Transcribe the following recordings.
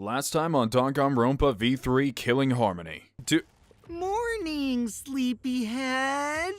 Last time on Danganronpa V3 Killing Harmony. Morning, sleepyhead.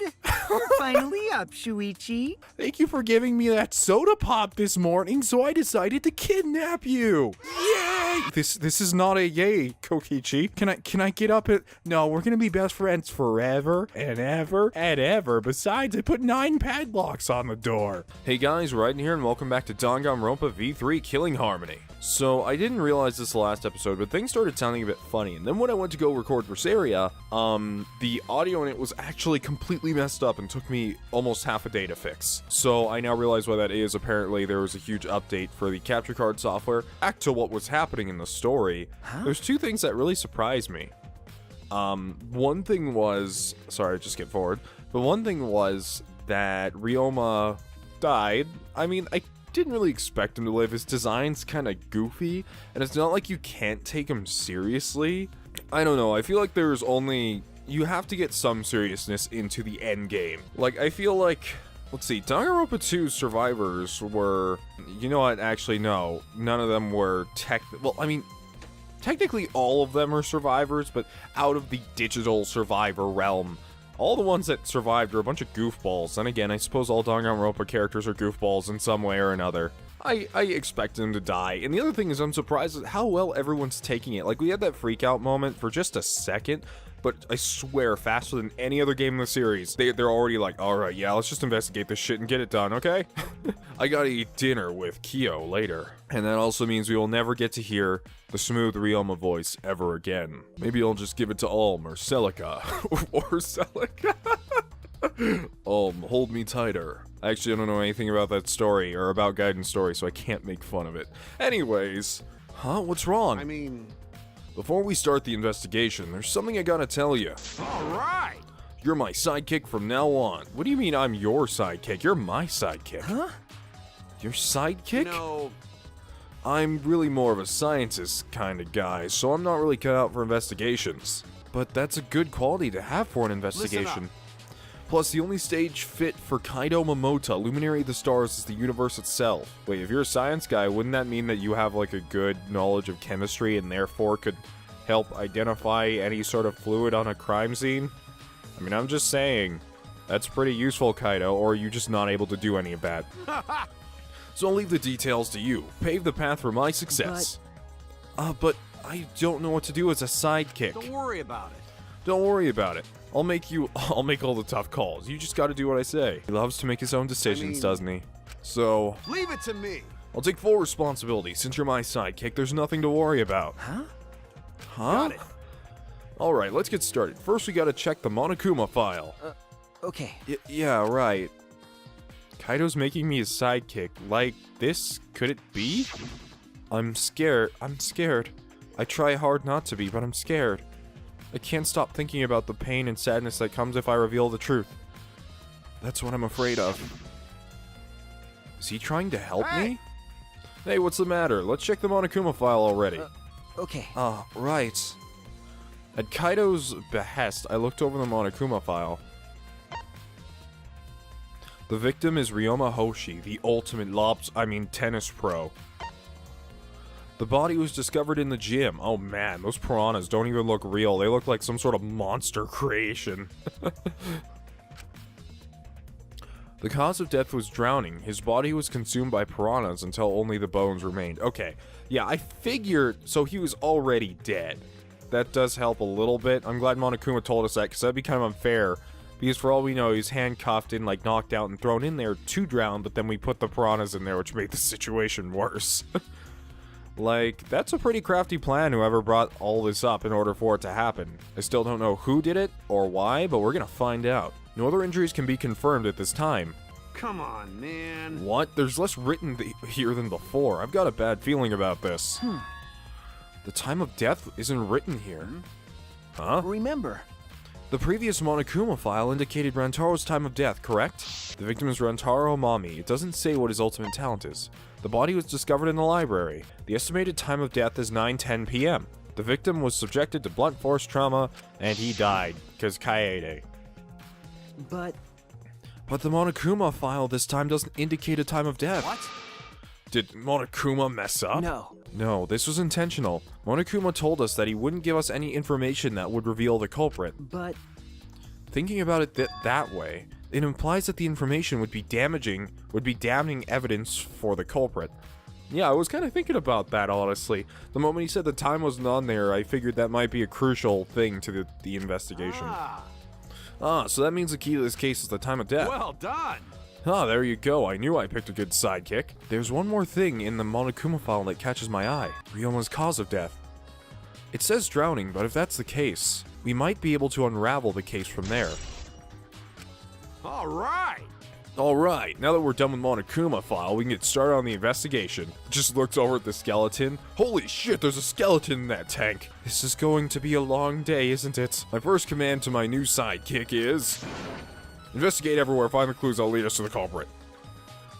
You're finally up, Shuichi. Thank you for giving me that soda pop this morning, so I decided to kidnap you. Yay! This is not a yay, Kokichi. Can I get up at... No, we're gonna be best friends forever and ever and ever. Besides, I put 9 padlocks on the door. Hey guys, Raiden here, and welcome back to Danganronpa V3 Killing Harmony. So, I didn't realize this last episode, but things started sounding a bit funny, and then when I went to go record for Saria, the audio in it was actually completely messed up and took me almost half a day to fix. So, I now realize why that is. Apparently, there was a huge update for the capture card software. Back to what was happening in the story, there's 2 things that really surprised me. One thing was, sorry, just skip forward, but one thing was that Ryoma died. I mean, I didn't really expect him to live. His design's kind of goofy, and it's not like you can't take him seriously. I don't know, I feel like there's only... You have to get some seriousness into the end game. Like, I feel like... Let's see, Danganronpa 2's survivors were... You know what, actually, no. None of them were well, I mean... Technically, all of them are survivors, but out of the digital survivor realm, all the ones that survived are a bunch of goofballs. And again, I suppose all Danganronpa characters are goofballs in some way or another. I expect them to die. And the other thing is, I'm surprised at how well everyone's taking it. Like, we had that freak out moment for just a second, but I swear, faster than any other game in the series, they're already like, alright, yeah, let's just investigate this shit and get it done, okay? I gotta eat dinner with Kyo later. And that also means we will never get to hear the smooth Ryoma voice ever again. Maybe I'll just give it to Ulm or Celica. Or Celica. Ulm, hold me tighter. I actually don't know anything about that story, or about Gaiden's story, so I can't make fun of it. Anyways, what's wrong? I mean... Before we start the investigation, there's something I gotta tell you. Alright! You're my sidekick from now on. What do you mean I'm your sidekick? You're my sidekick. Huh? Your sidekick? No. I'm really more of a scientist kind of guy, so I'm not really cut out for investigations. But that's a good quality to have for an investigation. Plus, the only stage fit for Kaido Momota, Luminary of the Stars, is the universe itself. Wait, if you're a science guy, wouldn't that mean that you have, like, a good knowledge of chemistry and therefore could help identify any sort of fluid on a crime scene? I mean, I'm just saying. That's pretty useful, Kaido, or are you just not able to do any of that? So I'll leave the details to you. Pave the path for my success. But I don't know what to do as a sidekick. Don't worry about it. Don't worry about it. I'll make all the tough calls. You just gotta do what I say. He loves to make his own decisions, doesn't he? So... Leave it to me! I'll take full responsibility. Since you're my sidekick, there's nothing to worry about. Huh? Got it. Alright, let's get started. First, we gotta check the Monokuma file. Okay. Yeah, right. Kaido's making me his sidekick. Like, this? Could it be? I'm scared. I try hard not to be, but I'm scared. I can't stop thinking about the pain and sadness that comes if I reveal the truth. That's what I'm afraid of. Is he trying to help me? Hey, what's the matter? Let's check the Monokuma file already. Okay. Right. At Kaido's behest, I looked over the Monokuma file. The victim is Ryoma Hoshi, the ultimate tennis pro. The body was discovered in the gym. Oh man, those piranhas don't even look real. They look like some sort of monster creation. The cause of death was drowning. His body was consumed by piranhas until only the bones remained. Okay, yeah, I figured, so he was already dead. That does help a little bit. I'm glad Monokuma told us that, because that'd be kind of unfair. Because for all we know, he's handcuffed and like knocked out and thrown in there to drown, but then we put the piranhas in there, which made the situation worse. Like, that's a pretty crafty plan, whoever brought all this up in order for it to happen. I still don't know who did it, or why, but we're gonna find out. No other injuries can be confirmed at this time. Come on, man. What? There's less written here than before. I've got a bad feeling about this. The time of death isn't written here. Huh? Remember. The previous Monokuma file indicated Rantaro's time of death, correct? The victim is Rantaro Mami. It doesn't say what his ultimate talent is. The body was discovered in the library. The estimated time of death is 9:10 p.m. The victim was subjected to blunt force trauma, and he died, because Kaede. But the Monokuma file this time doesn't indicate a time of death. What? Did Monokuma mess up? No. No, this was intentional. Monokuma told us that he wouldn't give us any information that would reveal the culprit. But Thinking about it that way, it implies that the information would be damning evidence for the culprit. Yeah, I was kind of thinking about that, honestly. The moment he said the time wasn't on there, I figured that might be a crucial thing to the investigation. So that means the key to this case is the time of death. Well done. There you go. I knew I picked a good sidekick. There's one more thing in the Monokuma file that catches my eye. Ryoma's cause of death. It says drowning, but if that's the case, we might be able to unravel the case from there. All right. Alright, now that we're done with Monokuma file, we can get started on the investigation. Just looked over at the skeleton. Holy shit, there's a skeleton in that tank. This is going to be a long day, isn't it? My first command to my new sidekick is... investigate everywhere, find the clues that'll lead us to the culprit.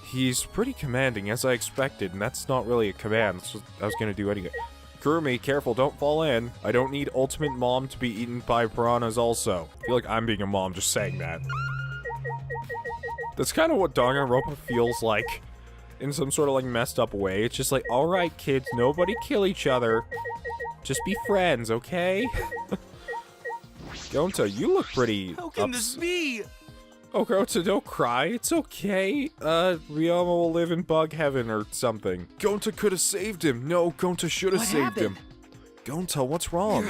He's pretty commanding, as I expected, and that's not really a command. That's what I was gonna do anyway. Kurumi, careful, don't fall in. I don't need ultimate mom to be eaten by piranhas also. I feel like I'm being a mom just saying that. That's kind of what Danganronpa feels like, in some sort of like messed up way. It's just like, alright kids, nobody kill each other. Just be friends, okay? Gonta, you look pretty how can this be? Oh, Gonta, don't cry. It's okay. Ryoma will live in bug heaven or something. Gonta could have saved him. No, Gonta should have saved him. Gonta, what's wrong?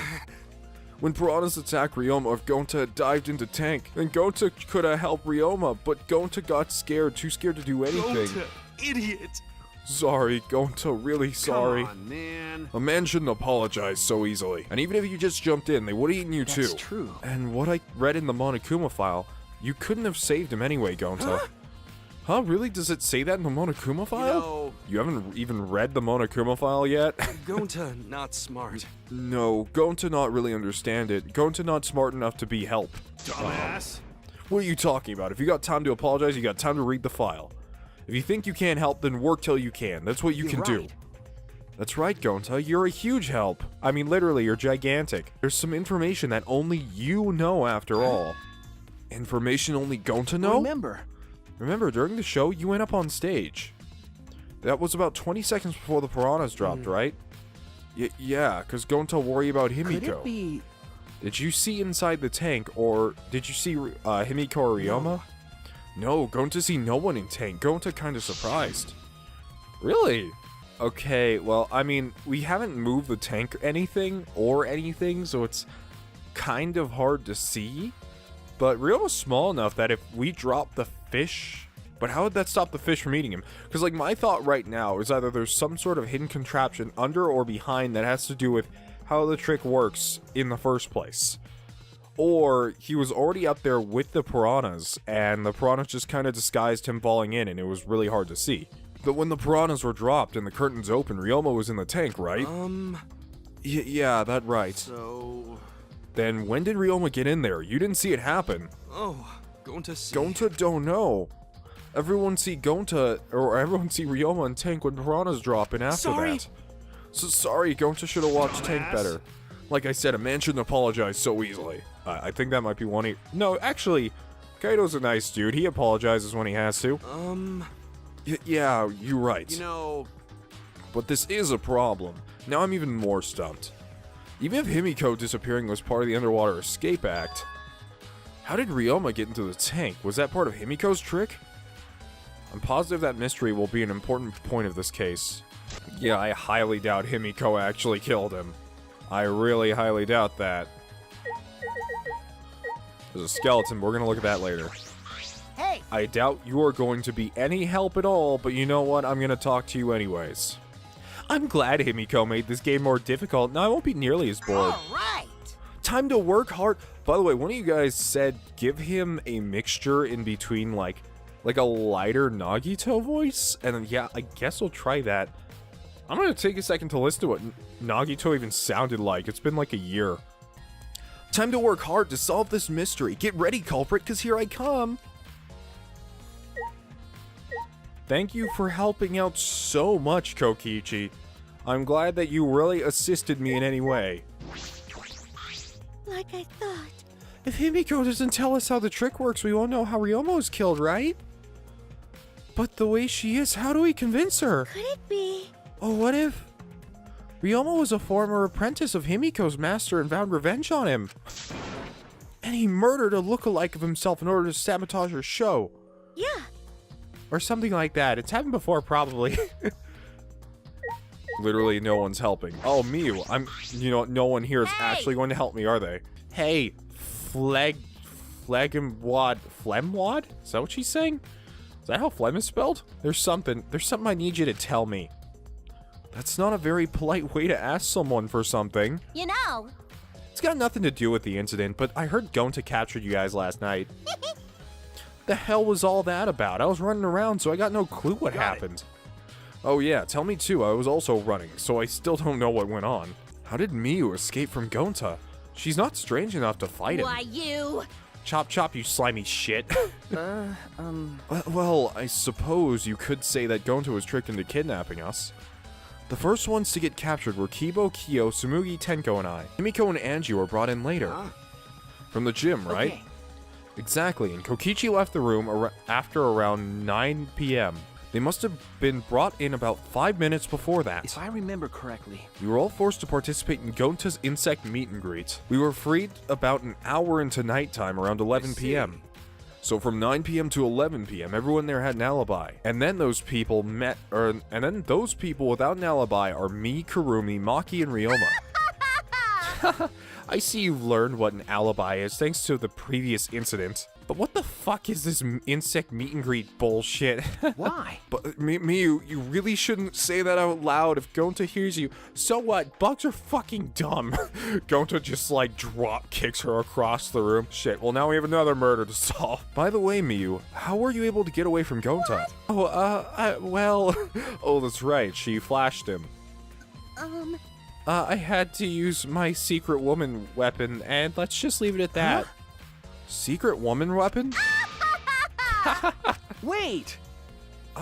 When piranhas attacked Ryoma, if Gonta had dived into tank, then Gonta could have helped Ryoma, but Gonta got scared, too scared to do anything. Gonta, idiot. Sorry, Gonta, really sorry. Come on, man. A man shouldn't apologize so easily. And even if you just jumped in, they would have eaten you too. That's true. And what I read in the Monokuma file, you couldn't have saved him anyway, Gonta. Huh? Really? Does it say that in the Monokuma file? You haven't even read the Monokuma file yet? Gonta, not smart. No, Gonta not really understand it. Gonta not smart enough to be help. Dumbass. What are you talking about? If you got time to apologize, you got time to read the file. If you think you can't help, then work till you can. That's what you can do. That's right, Gonta. You're a huge help. I mean, literally, you're gigantic. There's some information that only you know after all. Information only Gonta know? Remember, during the show, you went up on stage. That was about 20 seconds before the piranhas dropped, right? Yeah, because Gonta worry about Himiko. Could it be... Did you see inside the tank, or did you see Himiko or Ryoma? No, Gonta see no one in tank. Gonta kind of surprised. Really? Okay, well, I mean, we haven't moved the tank anything, so it's kind of hard to see. But Ryoma's small enough that if we drop the fish... But how would that stop the fish from eating him? Because, like, my thought right now is either there's some sort of hidden contraption under or behind that has to do with how the trick works in the first place. Or he was already up there with the piranhas, and the piranhas just kind of disguised him falling in, and it was really hard to see. But when the piranhas were dropped and the curtains opened, Ryoma was in the tank, right? Yeah, that's right. So... Then when did Ryoma get in there? You didn't see it happen. Oh, Gonta see... Gonta don't know. Everyone see Gonta, or everyone see Ryoma in tank when piranhas drop, and after that. So sorry, Gonta should have watched tank better. Like I said, a man shouldn't apologize so easily. I think that might be one he... No, actually, Kaido's a nice dude. He apologizes when he has to. Yeah, you're right. You know... But this is a problem. Now I'm even more stumped. Even if Himiko disappearing was part of the underwater escape act, how did Ryoma get into the tank? Was that part of Himiko's trick? I'm positive that mystery will be an important point of this case. Yeah, I highly doubt Himiko actually killed him. I really highly doubt that. There's a skeleton, but we're gonna look at that later. Hey! I doubt you are going to be any help at all, but you know what? I'm gonna talk to you anyways. I'm glad Himiko made this game more difficult. Now I won't be nearly as bored. Alright! Time to work hard. By the way, one of you guys said give him a mixture in between like a lighter Nagito voice, and then, yeah, I guess we'll try that. I'm gonna take a second to listen to what Nagito even sounded like. It's been like a year. Time to work hard to solve this mystery. Get ready, culprit, because here I come. Thank you for helping out so much, Kokichi. I'm glad that you really assisted me in any way. Like I thought. If Himiko doesn't tell us how the trick works, we won't know how Ryoma was killed, right? But the way she is, how do we convince her? Could it be? Oh, what if Ryoma was a former apprentice of Himiko's master and vowed revenge on him? And he murdered a lookalike of himself in order to sabotage her show. Yeah. Or something like that. It's happened before, probably. Literally, no one's helping. Oh, Miu, no one here is actually going to help me, are they? Hey, Phlegmwad? Is that what she's saying? Is that how phlegm is spelled? There's something I need you to tell me. That's not a very polite way to ask someone for something. You know. It's got nothing to do with the incident, but I heard Gonta captured you guys last night. The hell was all that about? I was running around, so I got no clue what happened. Oh yeah, tell me too. I was also running, so I still don't know what went on. How did Miu escape from Gonta? She's not strange enough to fight him. Why, you? Chop chop, you slimy shit. Well, I suppose you could say that Gonta was tricked into kidnapping us. The first ones to get captured were Kibo, Kyo, Sumugi, Tenko, and I. Himiko and Angie were brought in later. From the gym, right? Okay. Exactly, and Kokichi left the room after around 9 p.m. They must have been brought in about 5 minutes before that. If I remember correctly. We were all forced to participate in Gonta's insect meet and greet. We were freed about an hour into nighttime around 11 p.m. So from 9 p.m. to 11 p.m., everyone there had an alibi. And then those people without an alibi are me, Kurumi, Maki, and Ryoma. I see you've learned what an alibi is thanks to the previous incident. But what the fuck is this insect meet and greet bullshit? Why? But Miu, you really shouldn't say that out loud if Gonta hears you. So what? Bugs are fucking dumb. Gonta just like drop kicks her across the room. Shit, well now we have another murder to solve. By the way, Miu, how were you able to get away from Gonta? Well, oh that's right, she flashed him. I had to use my secret woman weapon, and let's just leave it at that. Huh? Secret woman weapon? Wait!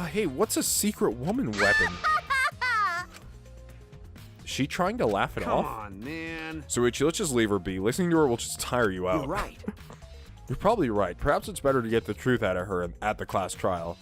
Hey, what's a secret woman weapon? Is she trying to laugh it off? Come on, man. Soichi, let's just leave her be. Listening to her will just tire you out. You're right. You're probably right. Perhaps it's better to get the truth out of her at the class trial.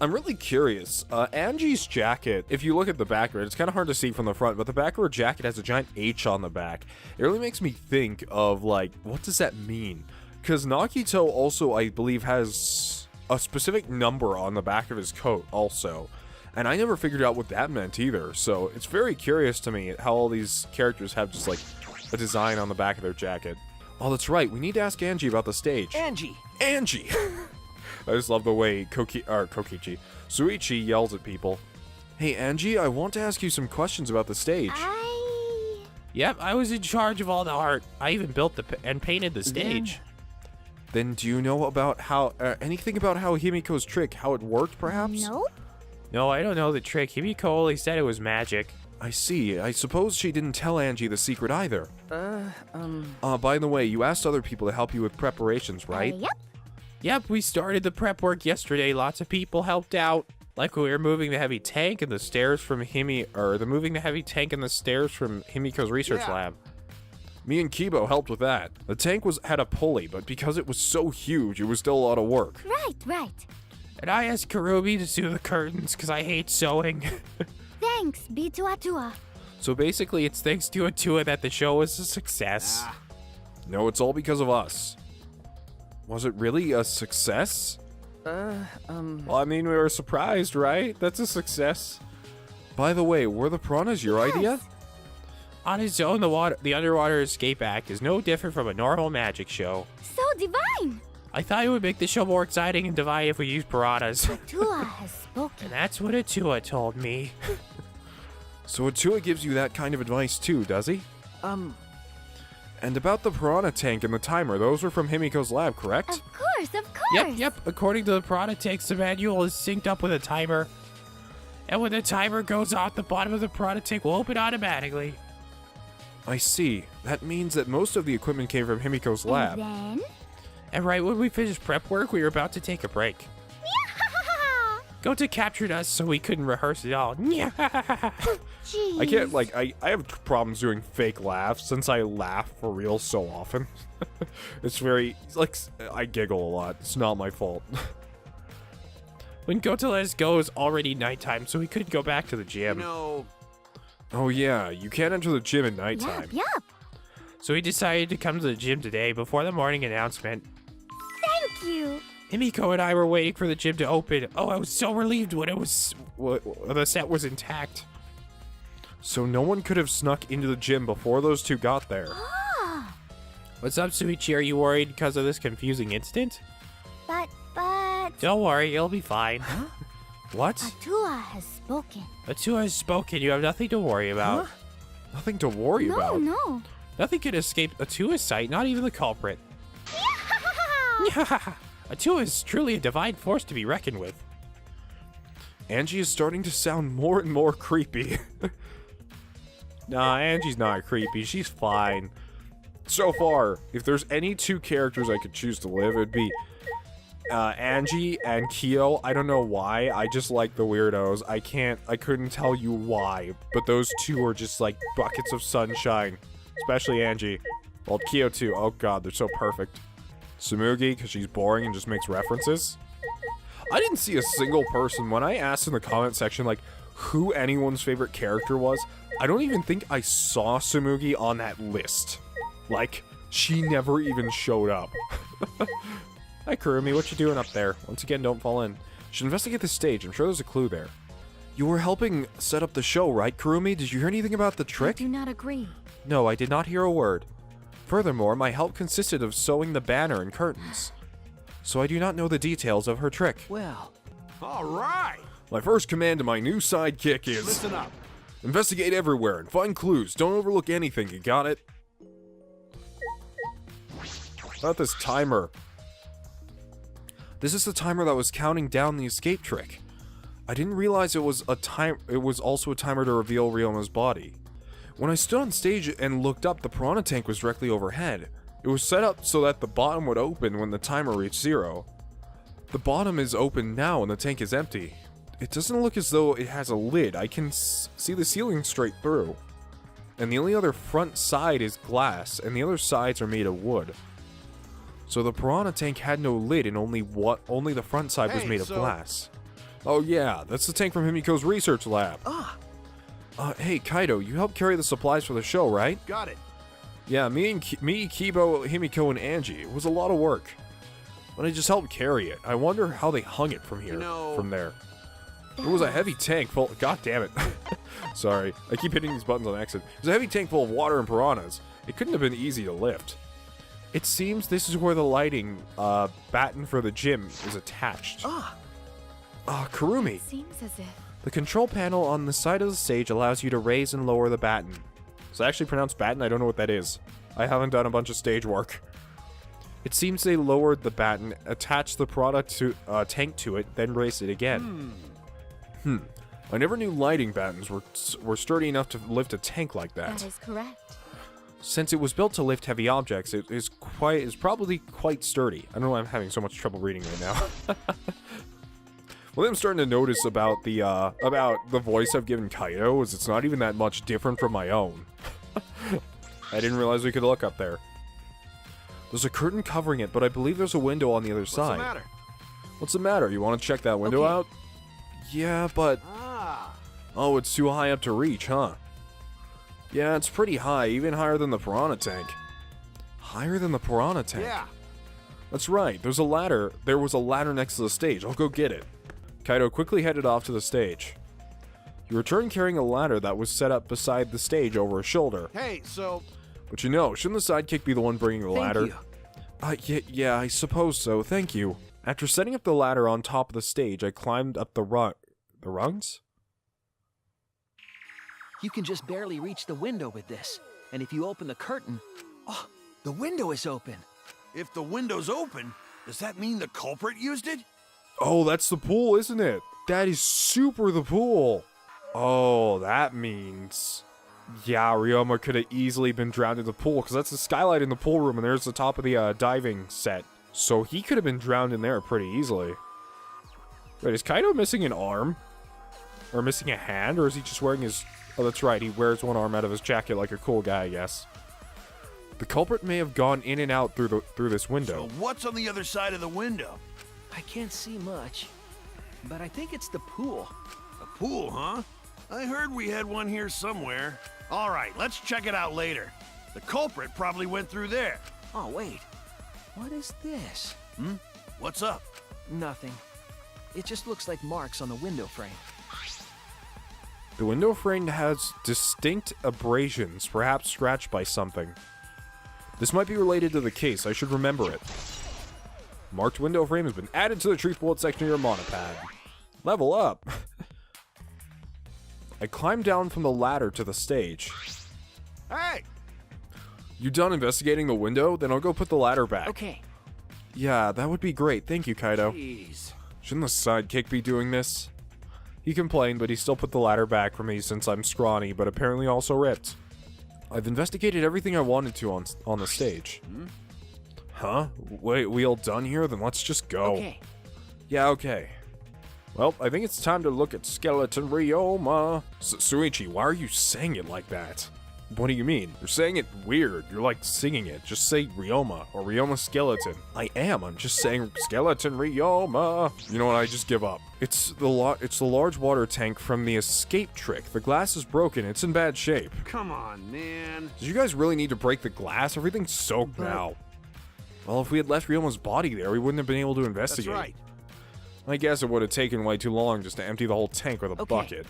I'm really curious. Angie's jacket, if you look at the back of it, it's kind of hard to see from the front, but the back of her jacket has a giant H on the back. It really makes me think of, like, what does that mean? Because Nagito also, I believe, has a specific number on the back of his coat also. And I never figured out what that meant either. So it's very curious to me how all these characters have just, like, a design on the back of their jacket. Oh, that's right. We need to ask Angie about the stage. Angie! Angie! I just love the way Soichi yells at people. Hey, Angie, I want to ask you some questions about the stage. Yep, I was in charge of all the art. I even built and painted the stage. Then do you know about how, anything about how Himiko's trick, how it worked, perhaps? Nope. No, I don't know the trick. Himiko only said it was magic. I see. I suppose she didn't tell Angie the secret either. By the way, you asked other people to help you with preparations, right? Yep. Yep, we started the prep work yesterday. Lots of people helped out. Like we were moving the heavy tank and the stairs from moving the heavy tank and the stairs from Himiko's research lab. Me and Kibo helped with that. The tank had a pulley, but because it was so huge, it was still a lot of work. Right. And I asked Kurumi to sew the curtains because I hate sewing. Thanks, B2A2A. So basically, it's thanks to Atua that the show was a success. No, it's all because of us. Was it really a success? Well, I mean, we were surprised, right? That's a success. By the way, were the piranhas your idea? On its own, the Underwater Escape Act is no different from a normal magic show. So divine! I thought it would make the show more exciting and divine if we used piranhas. Atua has spoken. And that's what Atua told me. So Atua gives you that kind of advice too, does he? And about the piranha tank and the timer, those were from Himiko's lab, correct? Of course. Yep. According to the piranha tanks, the manual is synced up with a timer. And when the timer goes off, the bottom of the piranha tank will open automatically. I see. That means that most of the equipment came from Himiko's lab. And then? And right when we finished prep work, we were about to take a break. Goto captured us so we couldn't rehearse it all. Jeez. I can't, like, I have problems doing fake laughs since I laugh for real so often. It's very, like, I giggle a lot. It's not my fault. When Goto let us go, it was already nighttime, so we couldn't go back to the gym. No. Oh yeah, you can't enter the gym at nighttime. Yup. So we decided to come to the gym today before the morning announcement. Thank you. Himiko and I were waiting for the gym to open. Oh, I was so relieved when the set was intact. So no one could have snuck into the gym before those two got there. Ah, What's up, Suichi? Are you worried because of this confusing incident? but Don't worry, it'll be fine. What? Atua has spoken. Atua has spoken. You have nothing to worry about. Nothing to worry No, about. no. Nothing can escape Atua's sight, not even the culprit. Atua is truly a divine force to be reckoned with. Angie is starting to sound more and more creepy. Nah, Angie's not creepy. She's fine. So far, if there's any two characters I could choose to live, it'd be Angie and Kyo. I don't know why. I just like the weirdos. I couldn't tell you why, but those two are just like buckets of sunshine. Especially Angie. Well, Kyo too. Oh god, they're so perfect. Tsumugi, because she's boring and just makes references. I didn't see a single person when I asked in the comment section, like, who anyone's favorite character was. I don't even think I saw Tsumugi on that list. Like, she never even showed up. Hi, Kurumi. What you doing up there? Once again, don't fall in. Should investigate the stage. I'm sure there's a clue there. You were helping set up the show, right, Kurumi? Did you hear anything about the I trick? do not agree. No, I did not hear a word. Furthermore, my help consisted of sewing the banner and curtains. So I do not know the details of her trick. Well, All right. My first command to my new sidekick is... Listen up. investigate everywhere and find clues. Don't overlook anything, you got it? About this timer. This is the timer that was counting down the escape trick. I didn't realize it was also a timer to reveal Ryoma's body. When I stood on stage and looked up, the piranha tank was directly overhead. It was set up so that the bottom would open when the timer reached 0. The bottom is open now and the tank is empty. It doesn't look as though it has a lid. I can see the ceiling straight through. And the only other front side is glass, and the other sides are made of wood. So the piranha tank had no lid, and only the front side was Hey, made of so- glass. Oh yeah, that's the tank from Himiko's research lab. Hey Kaido, you helped carry the supplies for the show, right? Got it. Yeah, me, Kibo, Himiko, and Angie. It was a lot of work. But I just helped carry it. I wonder how they hung it from here, from there. It was a heavy tank full. God damn it. Sorry, I keep hitting these buttons on accident. It was a heavy tank full of water and piranhas. It couldn't have been easy to lift. It seems this is where the lighting batten for the gym is attached. Kurumi. Seems as if. The control panel on the side of the stage allows you to raise and lower the batten. Is that actually pronounced batten? I don't know what that is. I haven't done a bunch of stage work. It seems they lowered the batten, attached the tank to it, then raised it again. I never knew lighting battens were sturdy enough to lift a tank like that. That is correct. Since it was built to lift heavy objects, it is probably quite sturdy. I don't know why I'm having so much trouble reading right now. What I'm starting to notice about the voice I've given Kaido is it's not even that much different from my own. I didn't realize we could look up there. There's a curtain covering it, but I believe there's a window on the other side. What's the matter? What's the matter? You want to check that window Okay. out? Yeah, but... Oh, it's too high up to reach, huh? Yeah, it's pretty high, even higher than the piranha tank. Higher than the piranha tank? Yeah. That's right, there's a ladder. There was a ladder next to the stage. I'll go get it. Kaido quickly headed off to the stage. He returned carrying a ladder that was set up beside the stage over his shoulder. Hey, so But you know, shouldn't the sidekick be the one bringing the ladder? Yeah, I suppose so. Thank you. After setting up the ladder on top of the stage, I climbed up the rungs? You can just barely reach the window with this. And if you open the curtain, the window is open. if the window's open, does that mean the culprit used it? Oh, that's the pool, isn't it? That is super the pool. Oh, that means... Yeah, Ryoma could have easily been drowned in the pool, because that's the skylight in the pool room, and there's the top of the diving set. So he could have been drowned in there pretty easily. Wait, is Kaido missing an arm? Or missing a hand? Or is he just wearing his... Oh, that's right. He wears one arm out of his jacket like a cool guy, I guess. The culprit may have gone in and out through this window. So what's on the other side of the window? I can't see much, but I think it's the pool. A pool, huh? I heard we had one here somewhere. All right, let's check it out later. The culprit probably went through there. Oh, wait. What is this? What's up? Nothing. It just looks like marks on the window frame. The window frame has distinct abrasions, perhaps scratched by something. This might be related to the case. I should remember it. Marked window frame has been added to the truth bullet section of your monopad. Level up. I climbed down from the ladder to the stage. Hey! You done investigating the window? Then I'll go put the ladder back. Okay. Yeah, that would be great. Thank you, Kaido. Jeez. Shouldn't the sidekick be doing this? He complained, but he still put the ladder back for me since I'm scrawny, but apparently also ripped. I've investigated everything I wanted to on the stage. Huh? Wait, we all done here? Then let's just go. Okay. Yeah, okay. Well, I think it's time to look at Skeleton Ryoma. Suichi, why are you saying it like that? What do you mean? You're saying it weird. You're like singing it. Just say Ryoma or Ryoma Skeleton. I am. I'm just saying Skeleton Ryoma. You know what? I just give up. It's the large water tank from the escape trick. The glass is broken. It's in bad shape. Come on, man. Did you guys really need to break the glass? Everything's soaked now. Well, if we had left Ryoma's body there, we wouldn't have been able to investigate. That's right. I guess it would have taken way too long just to empty the whole tank with a bucket.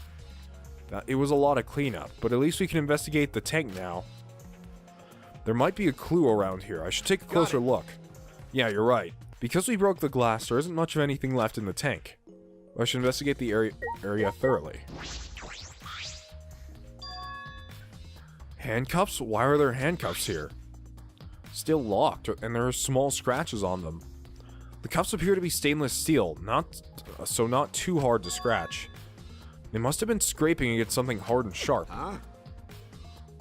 It was a lot of cleanup, but at least we can investigate the tank now. There might be a clue around here. I should take a closer look. Yeah, you're right. Because we broke the glass, there isn't much of anything left in the tank. I should investigate the area thoroughly. Handcuffs? Why are there handcuffs here? Still locked, and there are small scratches on them. The cuffs appear to be stainless steel, so not too hard to scratch. They must have been scraping against something hard and sharp. Huh?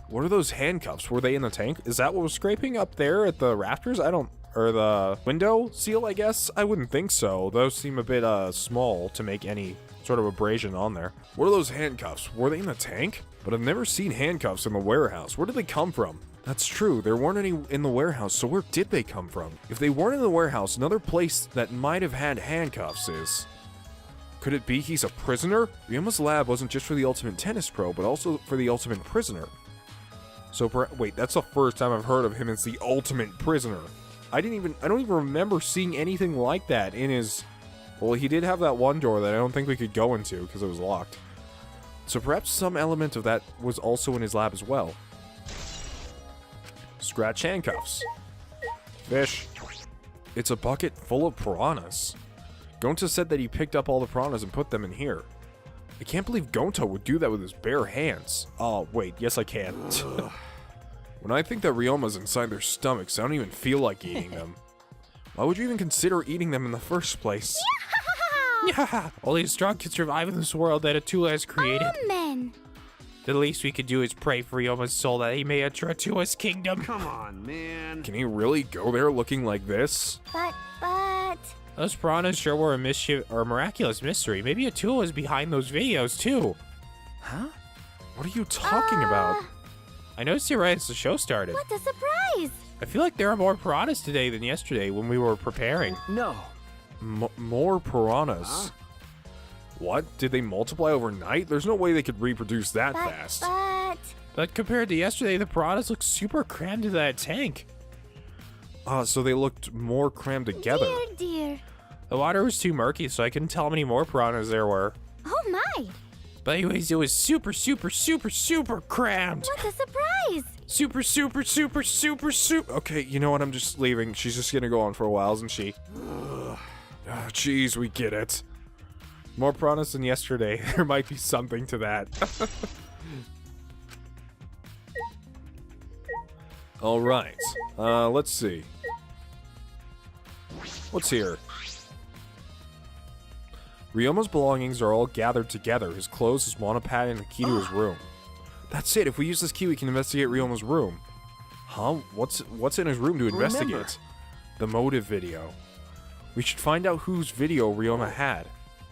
What are those handcuffs? Were they in the tank? Is that what was scraping up there at the rafters? Or the window seal, I guess? I wouldn't think so. Those seem a bit small to make any sort of abrasion on there. What are those handcuffs? Were they in the tank? But I've never seen handcuffs in the warehouse. Where did they come from? That's true. There weren't any in the warehouse, so where did they come from? If they weren't in the warehouse, another place that might have had handcuffs is... Could it be he's a prisoner? Ryoma's lab wasn't just for the Ultimate Tennis Pro, but also for the Ultimate Prisoner. So, wait, that's the first time I've heard of him as the Ultimate Prisoner. I don't even remember seeing anything like that in his... Well, he did have that one door that I don't think we could go into because it was locked. So perhaps some element of that was also in his lab as well. Scratch handcuffs. Fish. It's a bucket full of piranhas. Gonta said that he picked up all the piranhas and put them in here. I can't believe Gonta would do that with his bare hands. Oh, wait, yes I can. When I think that Ryoma's inside their stomachs, I don't even feel like eating them. Why would you even consider eating them in the first place? Yeah, only a strong can survive in this world that Atula has created. Amen. The least we could do is pray for Ryoma's soul that he may enter Atua's kingdom. Come on, man. Can he really go there looking like this? But... Those piranhas sure were a miraculous mystery. Maybe Atua was behind those videos, too. Huh? What are you talking about? I noticed it right as the show started. What a surprise! I feel like there are more piranhas today than yesterday when we were preparing. No. More piranhas? Huh? What? Did they multiply overnight? There's no way they could reproduce that fast. But compared to yesterday, the piranhas look super crammed into that tank. So they looked more crammed together. Dear. The water was too murky, so I couldn't tell how many more piranhas there were. Oh my! But anyways, it was super crammed. What a surprise! Super. Okay, you know what? I'm just leaving. She's just gonna go on for a while, isn't she? Jeez, we get it. More piranhas than yesterday. There might be something to that. All right. Let's see. What's here? Ryoma's belongings are all gathered together. His clothes, his monopad, and the key to his room. That's it. If we use this key, we can investigate Ryoma's room. Huh? What's in his room to investigate? Remember. The motive video. We should find out whose video Ryoma had.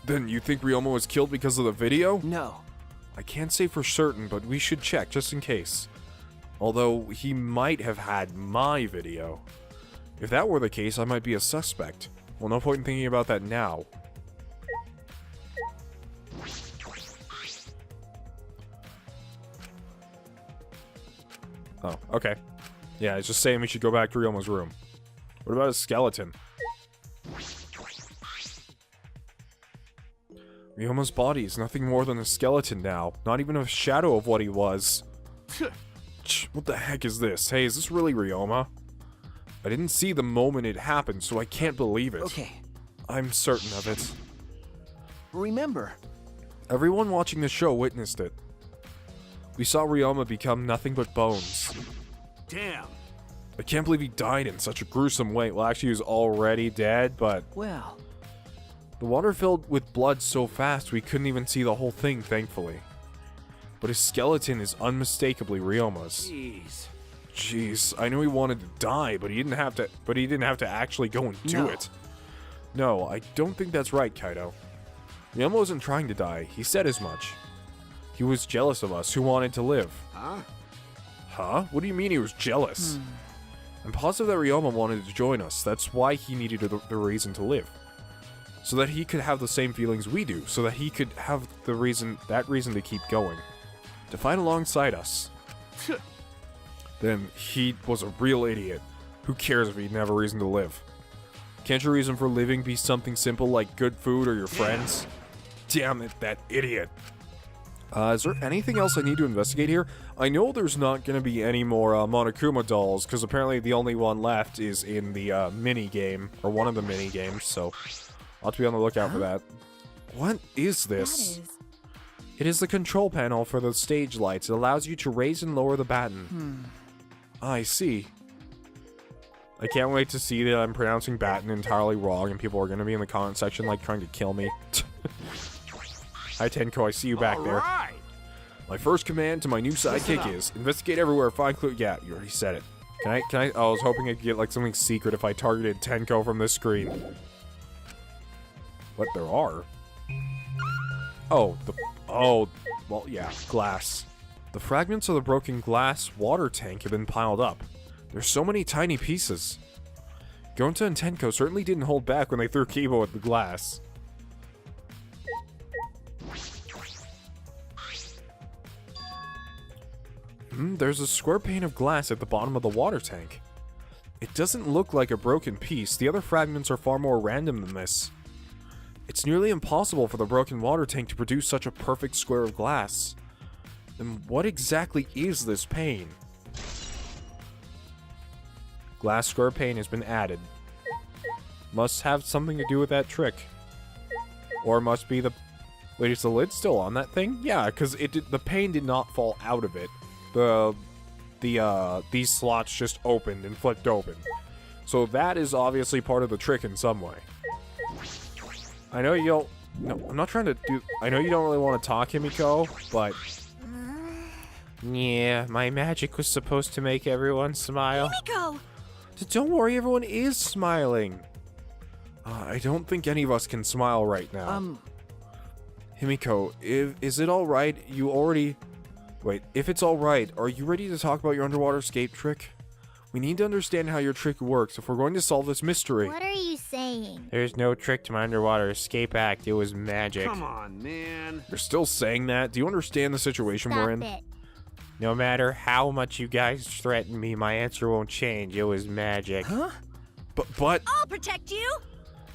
Then you think Ryoma was killed because of the video? No. I can't say for certain, but we should check just in case. Although, he might have had my video. If that were the case, I might be a suspect. Well, no point in thinking about that now. Oh, okay. Yeah, it's just saying we should go back to Ryoma's room. What about a skeleton? Ryoma's body is nothing more than a skeleton now. Not even a shadow of what he was. What the heck is this? Hey, is this really Ryoma? I didn't see the moment it happened, so I can't believe it. Okay. I'm certain of it. Remember. Everyone watching the show witnessed it. We saw Ryoma become nothing but bones. Damn. I can't believe he died in such a gruesome way. Well, actually, he was already dead, but... Well. The water filled with blood so fast we couldn't even see the whole thing, thankfully. But his skeleton is unmistakably Ryoma's. Jeez, I knew he wanted to die, but he didn't have to actually go and do it. No, I don't think that's right, Kaido. Ryoma wasn't trying to die. He said as much. He was jealous of us who wanted to live. Huh? What do you mean he was jealous? I'm positive that Ryoma wanted to join us. That's why he needed the reason to live. So that he could have the same feelings we do. So that he could have that reason to keep going. To fight alongside us. Then he was a real idiot. Who cares if he didn't have a reason to live? Can't your reason for living be something simple like good food or your friends? Damn it, that idiot. Is there anything else I need to investigate here? I know there's not going to be any more Monokuma dolls, because apparently the only one left is in the mini-game, or one of the mini-games, so I'll have to be on the lookout for that. What is this? It is the control panel for the stage lights. It allows you to raise and lower the baton. I see. I can't wait to see that I'm pronouncing baton entirely wrong, and people are going to be in the comment section, like, trying to kill me. Hi, Tenko, I see you back there. Right. My first command to my new sidekick is investigate everywhere, find clue. Yeah, you already said it. Can I? Oh, I was hoping I could get like something secret if I targeted Tenko from this screen. What there are? Oh, well, yeah, glass. The fragments of the broken glass water tank have been piled up. There's so many tiny pieces. Gonta and Tenko certainly didn't hold back when they threw Kibo at the glass. There's a square pane of glass at the bottom of the water tank. It doesn't look like a broken piece. The other fragments are far more random than this. It's nearly impossible for the broken water tank to produce such a perfect square of glass. Then what exactly is this pane? Glass square pane has been added. Must have something to do with that trick. Or must be the... Wait, is the lid still on that thing? Yeah, because the pane did not fall out of it. These slots just opened and flipped open. So that is obviously part of the trick in some way. I know you don't... No, I'm not trying to do... I know you don't really want to talk, Himiko, but... Yeah, my magic was supposed to make everyone smile. Himiko! Don't worry, everyone is smiling. I don't think any of us can smile right now. Himiko, is it alright? You already... Wait, if it's alright, are you ready to talk about your underwater escape trick? We need to understand how your trick works if we're going to solve this mystery. What are you saying? There's no trick to my underwater escape act. It was magic. Come on, man. You're still saying that? Do you understand the situation we're in? Stop it. No matter how much you guys threaten me, my answer won't change. It was magic. Huh? But... I'll protect you!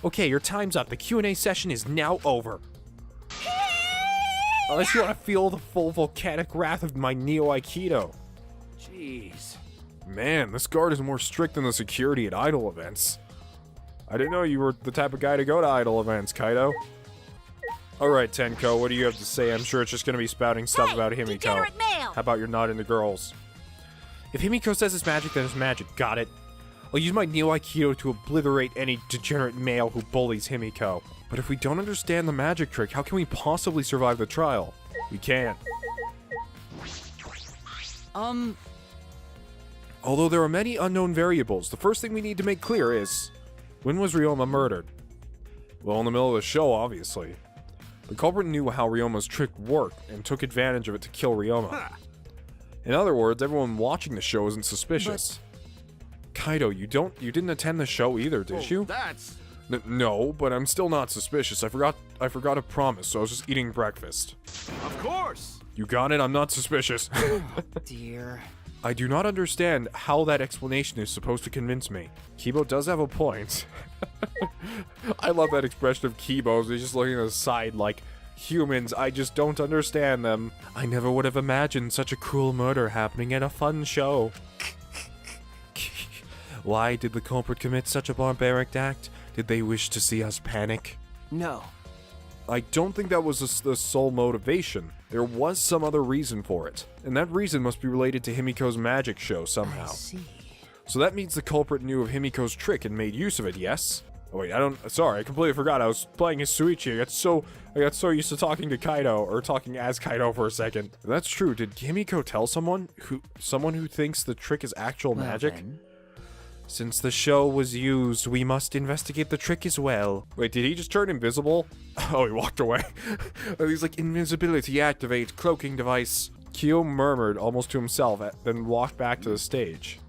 Okay, your time's up. The Q&A session is now over. Unless you want to feel the full volcanic wrath of my Neo Aikido. Jeez. Man, this guard is more strict than the security at idol events. I didn't know you were the type of guy to go to idol events, Kaido. Alright, Tenko, what do you have to say? I'm sure it's just gonna be spouting stuff about Himiko. Degenerate male! How about you're not into girls? If Himiko says it's magic, then it's magic. Got it. I'll use my Neo Aikido to obliterate any degenerate male who bullies Himiko. But if we don't understand the magic trick, how can we possibly survive the trial? We can't. Although there are many unknown variables, the first thing we need to make clear is... When was Ryoma murdered? Well, in the middle of the show, obviously. The culprit knew how Ryoma's trick worked and took advantage of it to kill Ryoma. In other words, everyone watching the show isn't suspicious. Kaido, you didn't attend the show either, did you? That's... No, but I'm still not suspicious. I forgot a promise, so I was just eating breakfast. Of course! You got it? I'm not suspicious. Dear. I do not understand how that explanation is supposed to convince me. Kibo does have a point. I love that expression of Kibo's. He's just looking at the side like, humans, I just don't understand them. I never would have imagined such a cruel murder happening at a fun show. Why did the culprit commit such a barbaric act? Did they wish to see us panic? No. I don't think that was the sole motivation. There was some other reason for it, and that reason must be related to Himiko's magic show somehow. I see. So that means the culprit knew of Himiko's trick and made use of it, yes? Oh wait, sorry, I completely forgot. I was playing as Suichi. I got so used to talking to Kaido, or talking as Kaido for a second. If that's true, did Himiko tell someone who thinks the trick is actual magic? Then. Since the show was used, we must investigate the trick as well. Wait, did he just turn invisible? Oh, he walked away. He's like, invisibility activate, cloaking device. Kyo murmured almost to himself, then walked back to the stage.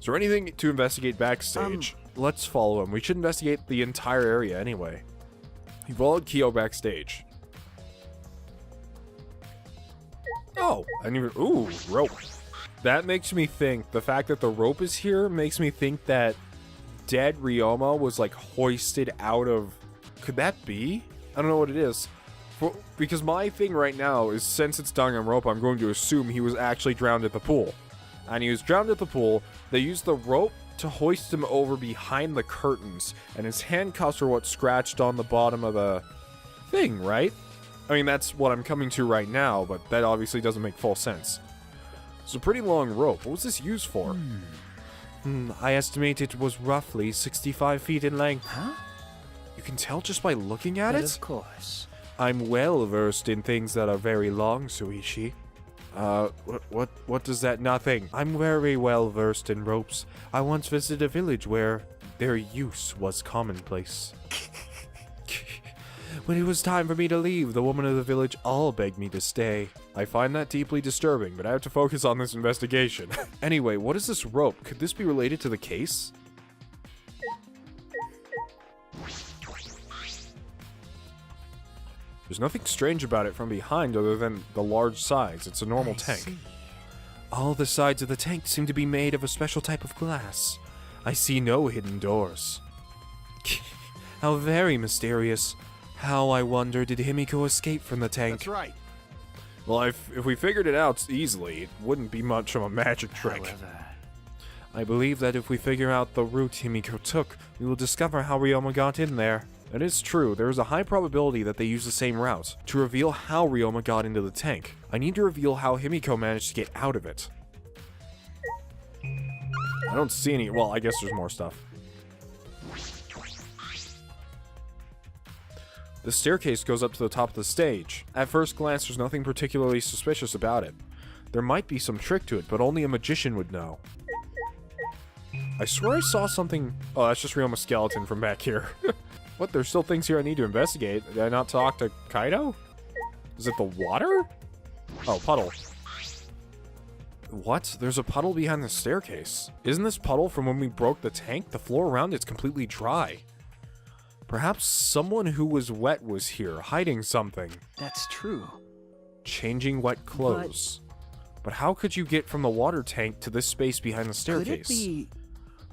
Is there anything to investigate backstage? Let's follow him. We should investigate the entire area anyway. He followed Kyo backstage. Oh, I didn't even... Ooh, rope. That makes me think, the fact that the rope is here makes me think that dead Ryoma was like hoisted out of... Could that be? I don't know what it is. Because my thing right now is, since it's Danganronpa, I'm going to assume he was actually drowned at the pool. And he was drowned at the pool. They used the rope to hoist him over behind the curtains, and his handcuffs are what scratched on the bottom of the thing, right? I mean, that's what I'm coming to right now, but that obviously doesn't make full sense. It's a pretty long rope. What was this used for? I estimate it was roughly 65 feet in length. Huh? You can tell just by looking at But it? of course. I'm well versed in things that are very long, Suichi. What does that? Nothing. I'm very well versed in ropes. I once visited a village where their use was commonplace. When it was time for me to leave, the woman of the village all begged me to stay. I find that deeply disturbing, but I have to focus on this investigation. Anyway, what is this rope? Could this be related to the case? There's nothing strange about it from behind other than the large size. It's a normal tank. See. All the sides of the tank seem to be made of a special type of glass. I see no hidden doors. How very mysterious. How, I wonder, did Himiko escape from the tank? That's right. Well, if we figured it out easily, it wouldn't be much of a magic trick. However, I believe that if we figure out the route Himiko took, we will discover how Ryoma got in there. It is true, there is a high probability that they use the same route. To reveal how Ryoma got into the tank, I need to reveal how Himiko managed to get out of it. I don't see any... Well, I guess there's more stuff. The staircase goes up to the top of the stage. At first glance, there's nothing particularly suspicious about it. There might be some trick to it, but only a magician would know. I swear I saw something... Oh, that's just Ryoma's skeleton from back here. What? There's still things here I need to investigate. Did I not talk to Kaido? Is it the water? Oh, puddle. What? There's a puddle behind the staircase. Isn't this puddle from when we broke the tank? The floor around it's completely dry. Perhaps someone who was wet was here, hiding something. that's true. Changing wet clothes. But how could you get from the water tank to this space behind the Could staircase? it be...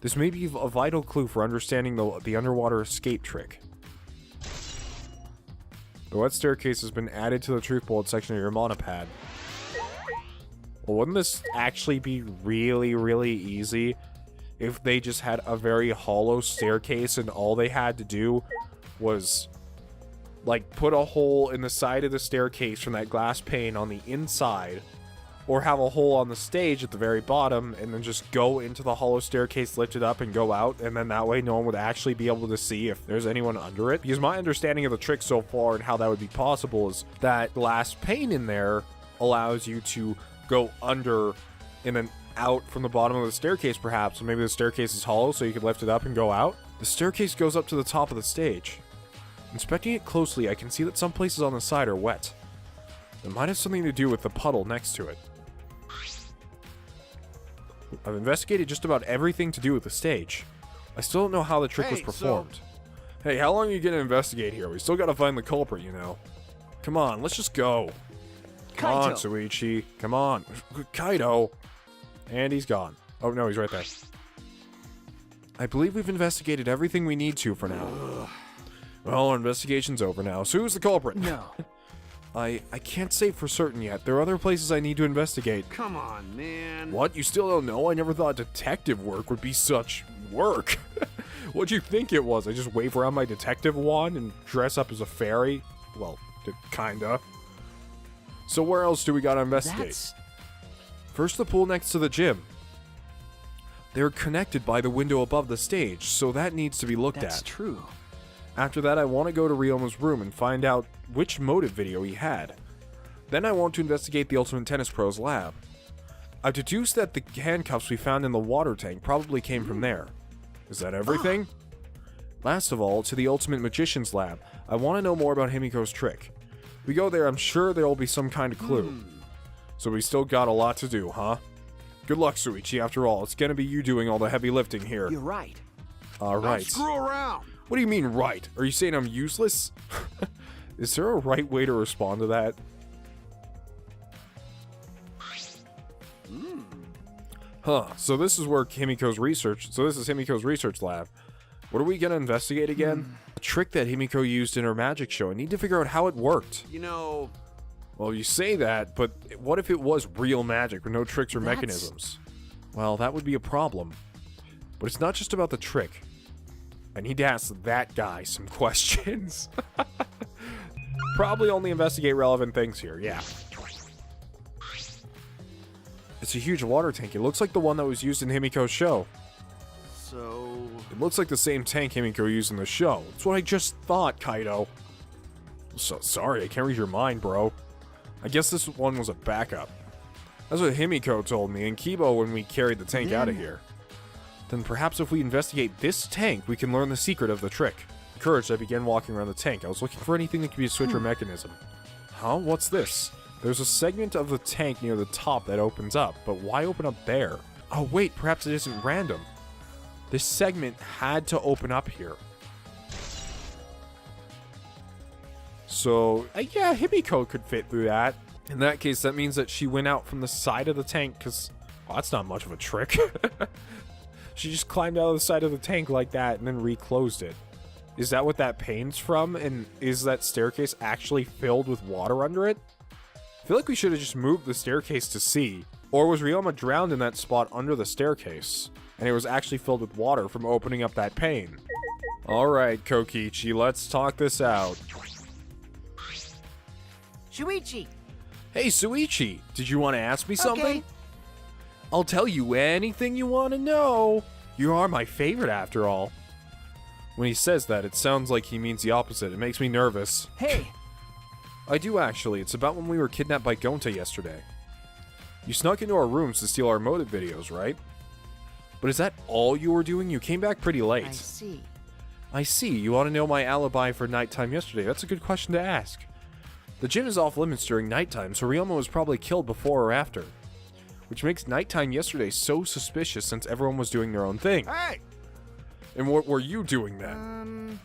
This may be a vital clue for understanding the underwater escape trick. The wet staircase has been added to the truth bullet section of your mana pad. Well, wouldn't this actually be really, really easy if they just had a very hollow staircase and all they had to do was, like, put a hole in the side of the staircase from that glass pane on the inside, or have a hole on the stage at the very bottom, and then just go into the hollow staircase, lift it up, and go out, and then that way no one would actually be able to see if there's anyone under it. Because my understanding of the trick so far and how that would be possible is that glass pane in there allows you to go under and then out from the bottom of the staircase, perhaps. So maybe the staircase is hollow, so you can lift it up and go out. The staircase goes up to the top of the stage. Inspecting it closely, I can see that some places on the side are wet. It might have something to do with the puddle next to it. I've investigated just about everything to do with the stage. I still don't know how the trick was performed. Hey, how long are you gonna investigate here? We still gotta find the culprit, you know. Come on, let's just go. Come on, Shuichi. Come on. Kaido. And he's gone. Oh, no, he's right there. I believe we've investigated everything we need to for now. Well, our investigation's over now. So who's the culprit? No. I can't say for certain yet. There are other places I need to investigate. Come on, man. What? You still don't know? I never thought detective work would be such work. What'd you think it was? I just wave around my detective wand and dress up as a fairy? Well, kinda. So where else do we gotta investigate? First, the pool next to the gym. They're connected by the window above the stage, so that needs to be looked at. That's true. After that, I want to go to Ryoma's room and find out which motive video he had. Then I want to investigate the Ultimate Tennis Pro's lab. I've deduced that the handcuffs we found in the water tank probably came from there. Is that everything? Last of all, to the Ultimate Magician's lab. I want to know more about Himiko's trick. We go there, I'm sure there will be some kind of clue. So we still got a lot to do, huh? Good luck, Shuichi. After all, it's gonna be you doing all the heavy lifting here. You're right. Right. Don't screw around. What do you mean, right? Are you saying I'm useless? Is there a right way to respond to that? Huh, so this is where Himiko's research... So this is Himiko's research lab. What are we gonna investigate again? A trick that Himiko used in her magic show. I need to figure out how it worked. You know... Well, you say that, but what if it was real magic with no tricks or mechanisms? Well, that would be a problem. But it's not just about the trick. I need to ask that guy some questions. Probably only investigate relevant things here, yeah. It's a huge water tank. It looks like the one that was used in Himiko's show. So... It looks like the same tank Himiko used in the show. That's what I just thought, Kaido. So sorry, I can't read your mind, bro. I guess this one was a backup. That's what Himiko told me and Kibo when we carried the tank out of here. Then perhaps if we investigate this tank, we can learn the secret of the trick. Encouraged, I began walking around the tank. I was looking for anything that could be a switch or mechanism. Huh? What's this? There's a segment of the tank near the top that opens up, but why open up there? Oh wait, perhaps it isn't random. This segment had to open up here. So, yeah, Himiko could fit through that. In that case, that means that she went out from the side of the tank, because... Well, that's not much of a trick. She just climbed out of the side of the tank like that and then reclosed it. Is that what that pane's from? And is that staircase actually filled with water under it? I feel like we should have just moved the staircase to C. Or was Ryoma drowned in that spot under the staircase? And it was actually filled with water from opening up that pane. Alright, Kokichi, let's talk this out. Shuichi! Hey, Shuichi, did you want to ask me something? Okay. I'll tell you anything you want to know. You are my favorite, after all. When he says that, it sounds like he means the opposite. It makes me nervous. Hey! I do, actually. It's about when we were kidnapped by Gonta yesterday. You snuck into our rooms to steal our motive videos, right? But is that all you were doing? You came back pretty late. I see. I see. You want to know my alibi for nighttime yesterday. That's a good question to ask. The gym is off limits during nighttime, so Ryoma was probably killed before or after. Which makes nighttime yesterday so suspicious since everyone was doing their own thing. Hey! And what were you doing then?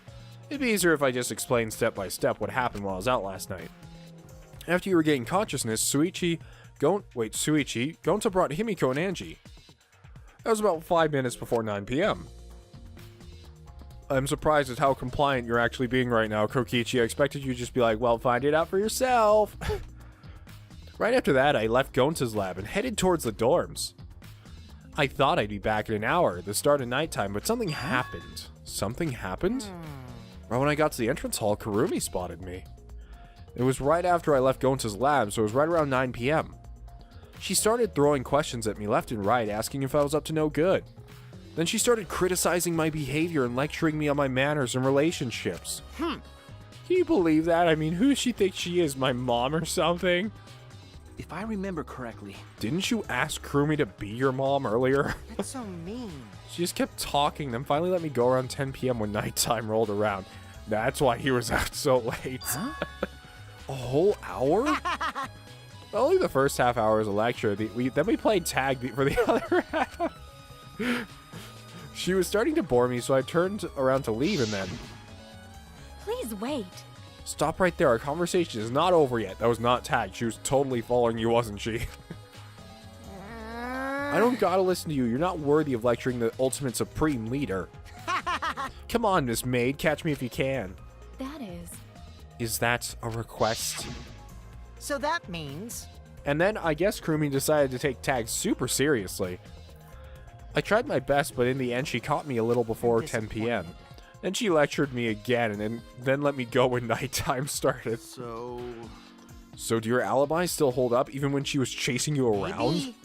It'd be easier if I just explained step by step what happened while I was out last night. After you regained consciousness, Gonta brought Himiko and Angie. That was about 5 minutes before 9 p.m. I'm surprised at how compliant you're actually being right now, Kokichi. I expected you to just be like, well, find it out for yourself. Right after that, I left Gonta's lab and headed towards the dorms. I thought I'd be back in an hour at the start of nighttime, but something happened. Something happened? Right when I got to the entrance hall, Kurumi spotted me. It was right after I left Gonta's lab, so it was right around 9 p.m. She started throwing questions at me left and right, asking if I was up to no good. Then she started criticizing my behavior and lecturing me on my manners and relationships. Can you believe that? I mean, who does she think she is, my mom or something? If I remember correctly... Didn't you ask Kurumi to be your mom earlier? That's so mean. She just kept talking, then finally let me go around 10 p.m. when nighttime rolled around. That's why he was out so late. Huh? A whole hour? Only the first half hour is a lecture. Then we played tag for the other half. She was starting to bore me, so I turned around to leave, and then... Please wait. Stop right there. Our conversation is not over yet. That was not tag. She was totally following you, wasn't she? I don't gotta listen to you. You're not worthy of lecturing the ultimate supreme leader. Come on, Miss Maid. Catch me if you can. That is. Is that a request? So that means... And then I guess Kurumi decided to take tag super seriously. I tried my best, but in the end she caught me a little before 10 p.m. Then she lectured me again, and then let me go when nighttime started. So do your alibis still hold up even when she was chasing you around? Maybe.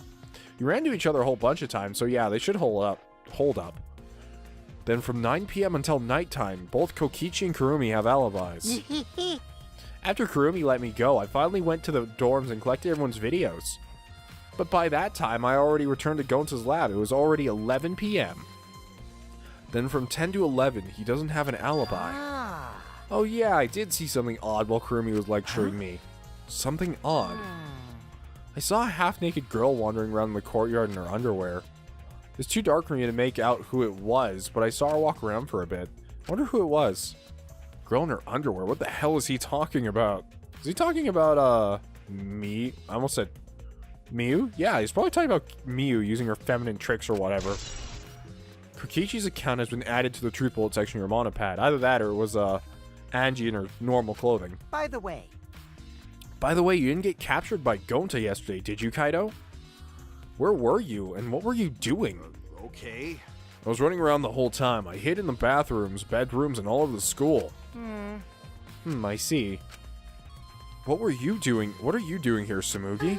You ran into each other a whole bunch of times, so yeah, they should hold up. Then from 9 p.m. until nighttime, both Kokichi and Kurumi have alibis. After Kurumi let me go, I finally went to the dorms and collected everyone's videos. But by that time, I already returned to Gonta's lab. It was already 11 p.m. Then from 10 to 11, he doesn't have an alibi. Ah. Oh yeah, I did see something odd while Kurumi was lecturing me. Something odd. I saw a half-naked girl wandering around the courtyard in her underwear. It's too dark for me to make out who it was, but I saw her walk around for a bit. I wonder who it was. Girl in her underwear? What the hell is he talking about? Is he talking about, me? I almost said Miu? Yeah, he's probably talking about Miu using her feminine tricks or whatever. Kokichi's account has been added to the truth bullet section of your monopad. Either that or it was, Angie in her normal clothing. By the way, you didn't get captured by Gonta yesterday, did you, Kaido? Where were you, and what were you doing? Okay. I was running around the whole time. I hid in the bathrooms, bedrooms, and all over the school. I see. What were you doing? What are you doing here, Samugi?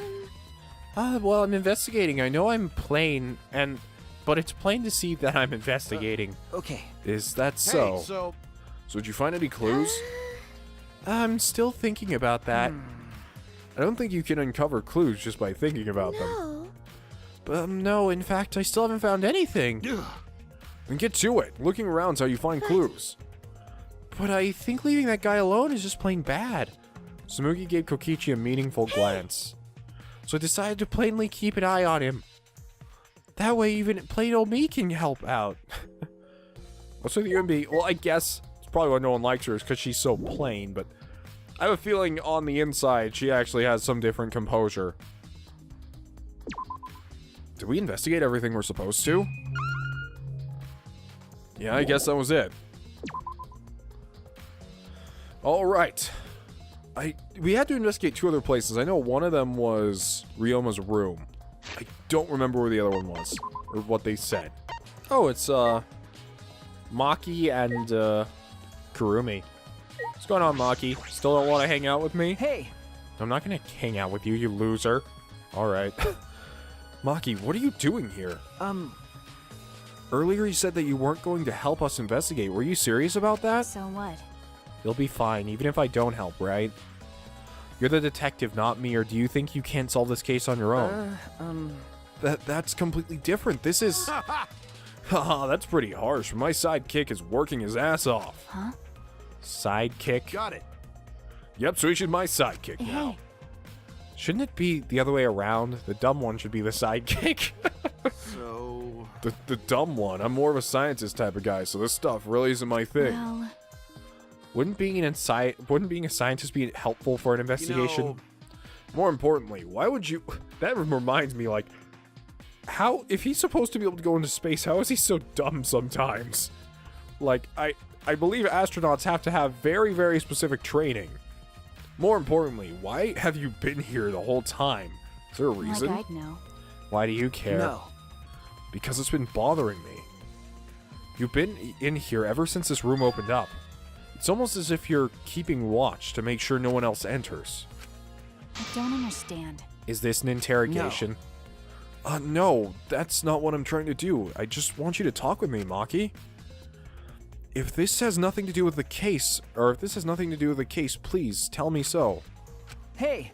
Well, I'm investigating. I know I'm plain, but it's plain to see that I'm investigating. Okay. Is that so? Hey, so did you find any clues? I'm still thinking about that. I don't think you can uncover clues just by thinking about them. No. But no, in fact, I still haven't found anything. Then get to it. Looking around's how you find clues. But I think leaving that guy alone is just plain bad. Samugi gave Kokichi a meaningful glance. So I decided to plainly keep an eye on him. That way even plain old me can help out. What's with you and me? Well, I guess it's probably why no one likes her is because she's so plain, but I have a feeling on the inside she actually has some different composure. Did we investigate everything we're supposed to? Yeah, I guess that was it. Alright. We had to investigate 2 other places. I know one of them was Ryoma's room. I don't remember where the other one was, or what they said. Oh, it's, Maki and, Kurumi. What's going on, Maki? Still don't want to hang out with me? Hey. I'm not gonna hang out with you, you loser. Alright. Maki, what are you doing here? Earlier you said that you weren't going to help us investigate. Were you serious about that? So what? You'll be fine, even if I don't help, right? You're the detective, not me, or do you think you can't solve this case on your own? That's completely different. This is... Haha, that's pretty harsh. My sidekick is working his ass off. Huh? Sidekick? got it. Yep, so he should my sidekick now. Hey. Shouldn't it be the other way around? The dumb one should be the sidekick. So The dumb one. I'm more of a scientist type of guy, so this stuff really isn't my thing. Well, Wouldn't being a scientist be helpful for an investigation? You know, More importantly, why would you... That reminds me, like, how... If he's supposed to be able to go into space, how is he so dumb sometimes? Like, I believe astronauts have to have very, very specific training. More importantly, why have you been here the whole time? Is there a reason? like I'd know. Why do you care? No. Because it's been bothering me. You've been in here ever since this room opened up. It's almost as if you're keeping watch to make sure no one else enters. I don't understand. Is this an interrogation? No, that's not what I'm trying to do. I just want you to talk with me, Maki. If this has nothing to do with the case, please tell me so. Hey.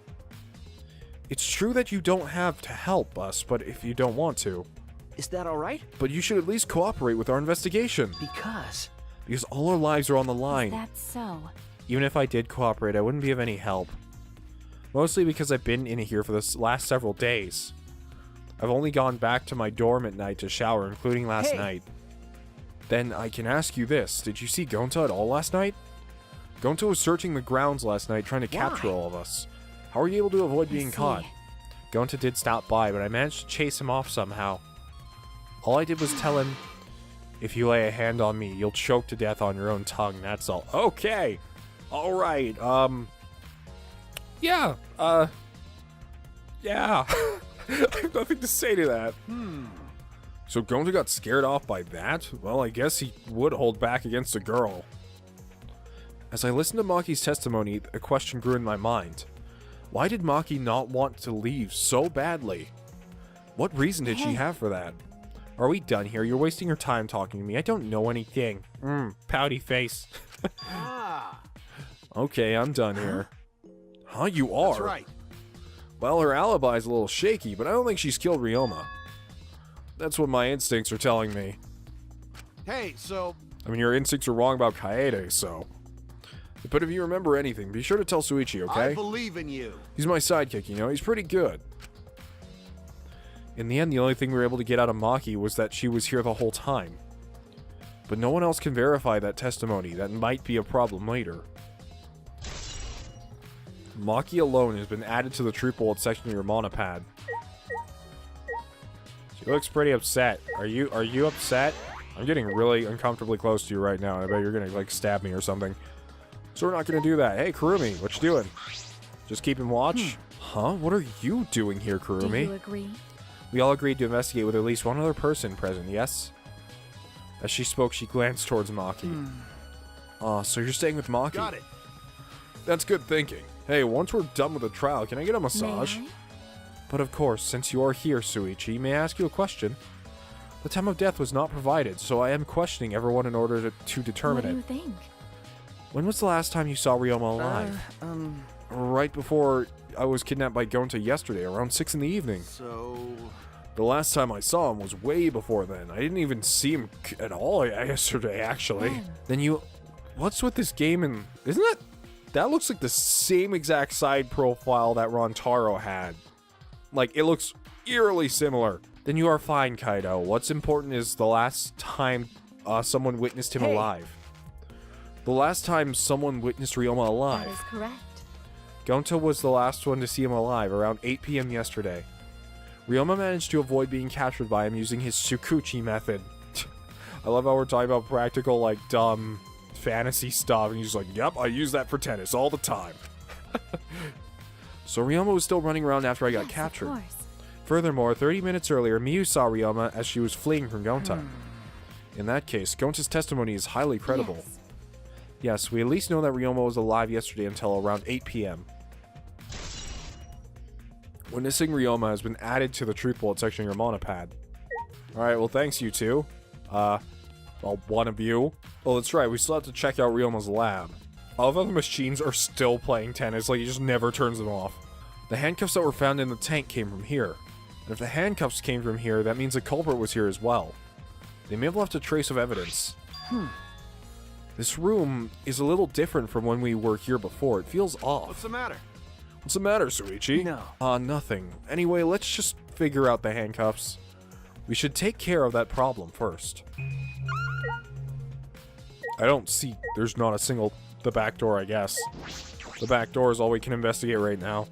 It's true that you don't have to help us, but if you don't want to. Is that all right? But you should at least cooperate with our investigation. Because Because all our lives are on the line. That's so. Even if I did cooperate, I wouldn't be of any help. Mostly because I've been in here for the last several days. I've only gone back to my dorm at night to shower, including last night. Then I can ask you this. Did you see Gonta at all last night? Gonta was searching the grounds last night trying to capture all of us. How were you able to avoid being caught? Gonta did stop by, but I managed to chase him off somehow. All I did was tell him, if you lay a hand on me, you'll choke to death on your own tongue, that's all. Okay! Alright, yeah, yeah. I have nothing to say to that. So Gonta got scared off by that? Well, I guess he would hold back against a girl. As I listened to Maki's testimony, a question grew in my mind. Why did Maki not want to leave so badly? What reason did she have for that? Are we done here? You're wasting your time talking to me. I don't know anything. Pouty face. Okay, I'm done here. Huh, you are? That's right. Well, her alibi's a little shaky, but I don't think she's killed Ryoma. That's what my instincts are telling me. Hey, so... I mean, your instincts are wrong about Kaede, so... But if you remember anything, be sure to tell Suichi, okay? I believe in you. He's my sidekick, you know? He's pretty good. In the end, the only thing we were able to get out of Maki was that she was here the whole time. But no one else can verify that testimony. That might be a problem later. Maki alone has been added to the troop bullet section of your monopad. She looks pretty upset. Are you upset? I'm getting really uncomfortably close to you right now. I bet you're gonna, like, stab me or something. So we're not gonna do that. Hey, Kurumi, what you doing? Just keeping watch? Huh? What are you doing here, Kurumi? Do you agree? We all agreed to investigate with at least one other person present, yes? As she spoke, she glanced towards Maki. So you're staying with Maki? Got it. That's good thinking. Hey, once we're done with the trial, can I get a massage? May I? But of course, since you are here, Suichi, may I ask you a question? The time of death was not provided, so I am questioning everyone in order to determine What do it. you think? When was the last time you saw Ryoma alive? Right before I was kidnapped by Gonta yesterday, around 6 in the evening. So... The last time I saw him was way before then. I didn't even see him at all yesterday, actually. When? Then you... What's with this game and... Isn't that... That looks like the same exact side profile that Rontaro had. Like, it looks eerily similar. Then you are fine, Kaido. What's important is the last time someone witnessed him alive. The last time someone witnessed Ryoma alive. That is correct. Gonta was the last one to see him alive, around 8 p.m. yesterday. Ryoma managed to avoid being captured by him using his Tsukuchi method. I love how we're talking about practical, like, dumb fantasy stuff, and he's like, yep, I use that for tennis all the time. So Ryoma was still running around after I got captured. Of course. Furthermore, 30 minutes earlier, Miyu saw Ryoma as she was fleeing from Gonta. In that case, Gonta's testimony is highly credible. Yes. Yes, we at least know that Ryoma was alive yesterday until around 8 p.m. Witnessing Ryoma has been added to the truth bullet section of your monopad. Alright, well thanks you two. Well, one of you. Oh, that's right, we still have to check out Ryoma's lab. All the other machines are still playing tennis, like he just never turns them off. The handcuffs that were found in the tank came from here. And if the handcuffs came from here, that means the culprit was here as well. They may have left a trace of evidence. This room is a little different from when we were here before. It feels off. What's the matter? What's the matter, Suichi? No. Nothing. Anyway, let's just figure out the handcuffs. We should take care of that problem first. I don't see... There's not a single... The back door, I guess. The back door is all we can investigate right now.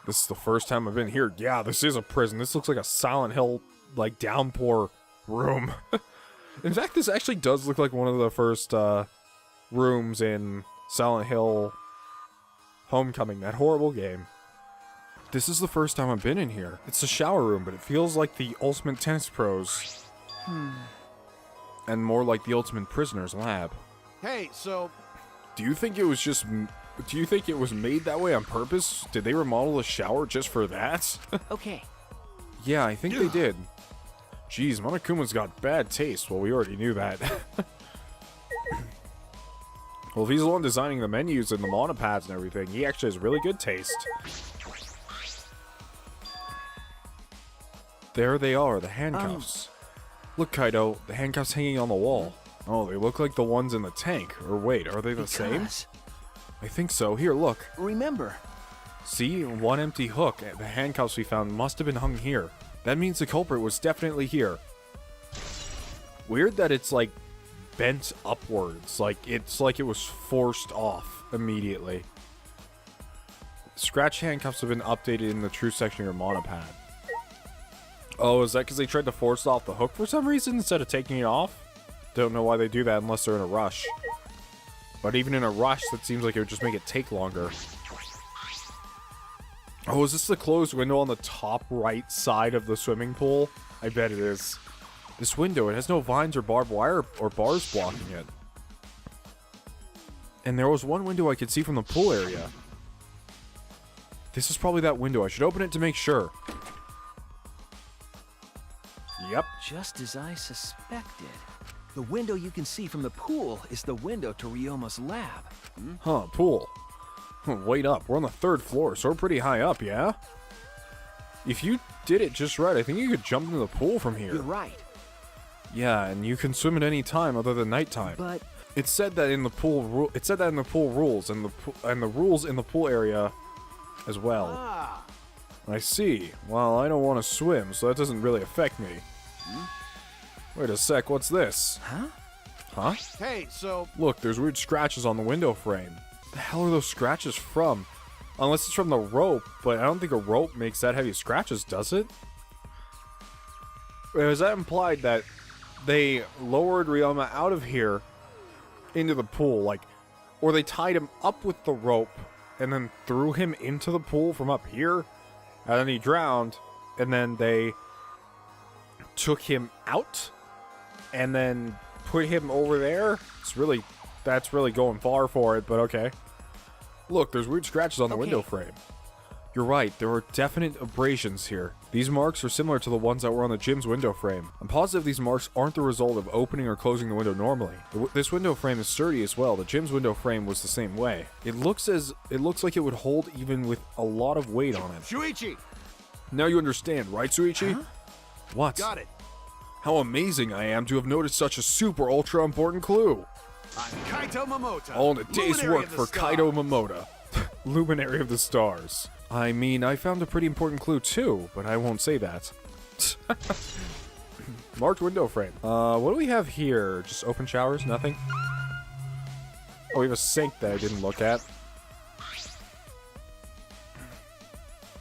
This is the first time I've been here. Yeah, this is a prison. This looks like a Silent Hill, like, downpour room. In fact, this actually does look like one of the first rooms in Silent Hill Homecoming, that horrible game. This is the first time I've been in here. It's a shower room, but it feels like the Ultimate Tennis Pros. And more like the Ultimate Prisoner's lab. Hey, so... Do you think it was just... Do you think it was made that way on purpose? Did they remodel the shower just for that? Okay. Yeah, I think they did. Jeez, Monokuma's got bad taste. Well, we already knew that. Well, if he's the one designing the menus and the monopads and everything, he actually has really good taste. There they are, the handcuffs. Look, Kaido, the handcuffs hanging on the wall. Oh, they look like the ones in the tank. Or wait, are they the same? Because, I think so. Here, look. remember, See? One empty hook. The handcuffs we found must have been hung here. That means the culprit was definitely here. Weird that it's, like, bent upwards. Like, it's like it was forced off immediately. Scratch handcuffs have been updated in the true section of your monopad. Oh, is that because they tried to force off the hook for some reason instead of taking it off? Don't know why they do that unless they're in a rush. But even in a rush, that seems like it would just make it take longer. Oh, is this the closed window on the top right side of the swimming pool? I bet it is. This window, it has no vines or barbed wire or bars blocking it. And there was one window I could see from the pool area. This is probably that window. I should open it to make sure. Yep. just as I suspected. The window you can see from the pool is the window to Ryoma's lab. Huh, pool. Wait up, we're on the 3rd floor, so we're pretty high up, yeah? If you did it just right, I think you could jump into the pool from here. You're right. Yeah, and you can swim at any time other than nighttime. But It said that in the pool. It said that in the pool rules, and the rules in the pool area, as well. Ah, I see. Well, I don't want to swim, so that doesn't really affect me. Wait a sec. What's this? huh? Huh? hey, so Look, there's weird scratches on the window frame. The hell are those scratches from? Unless it's from the rope, but I don't think a rope makes that heavy scratches, does it? Wait, is that implied that they lowered Ryoma out of here into the pool, like, or they tied him up with the rope and then threw him into the pool from up here, and then he drowned, and then they took him out and then put him over there? That's really going far for it, but okay. Look, there's weird scratches on the window frame. You're right, there are definite abrasions here. These marks are similar to the ones that were on the gym's window frame. I'm positive these marks aren't the result of opening or closing the window normally. This window frame is sturdy as well. The gym's window frame was the same way. It looks like it would hold even with a lot of weight on it. Shuichi, Now you understand, right, Suichi? Huh? What? got it. How amazing I am to have noticed such a super ultra important clue. I'm Kaito Momota. All in a day's luminary work of the for stars. Kaido Momota, luminary of the stars. I mean, I found a pretty important clue too, but I won't say that. Marked window frame. What do we have here? Just open showers? Nothing? Oh, we have a sink that I didn't look at.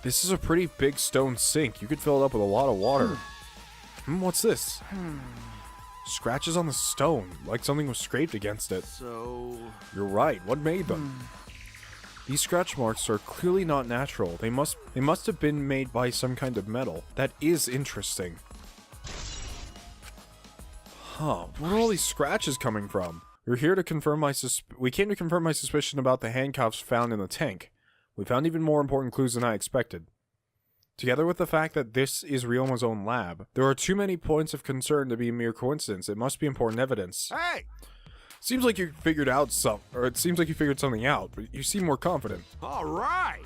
This is a pretty big stone sink. You could fill it up with a lot of water. What's this? Scratches on the stone, like something was scraped against it. So, You're right. What made them? These scratch marks are clearly not natural. They must have been made by some kind of metal. That is interesting. Huh. Where are all these scratches coming from? We came to confirm my suspicion about the handcuffs found in the tank. We found even more important clues than I expected. Together with the fact that this is Ryoma's own lab, there are too many points of concern to be a mere coincidence. It must be important evidence. hey, Seems like you figured out it seems like you figured something out, but you seem more confident. all right.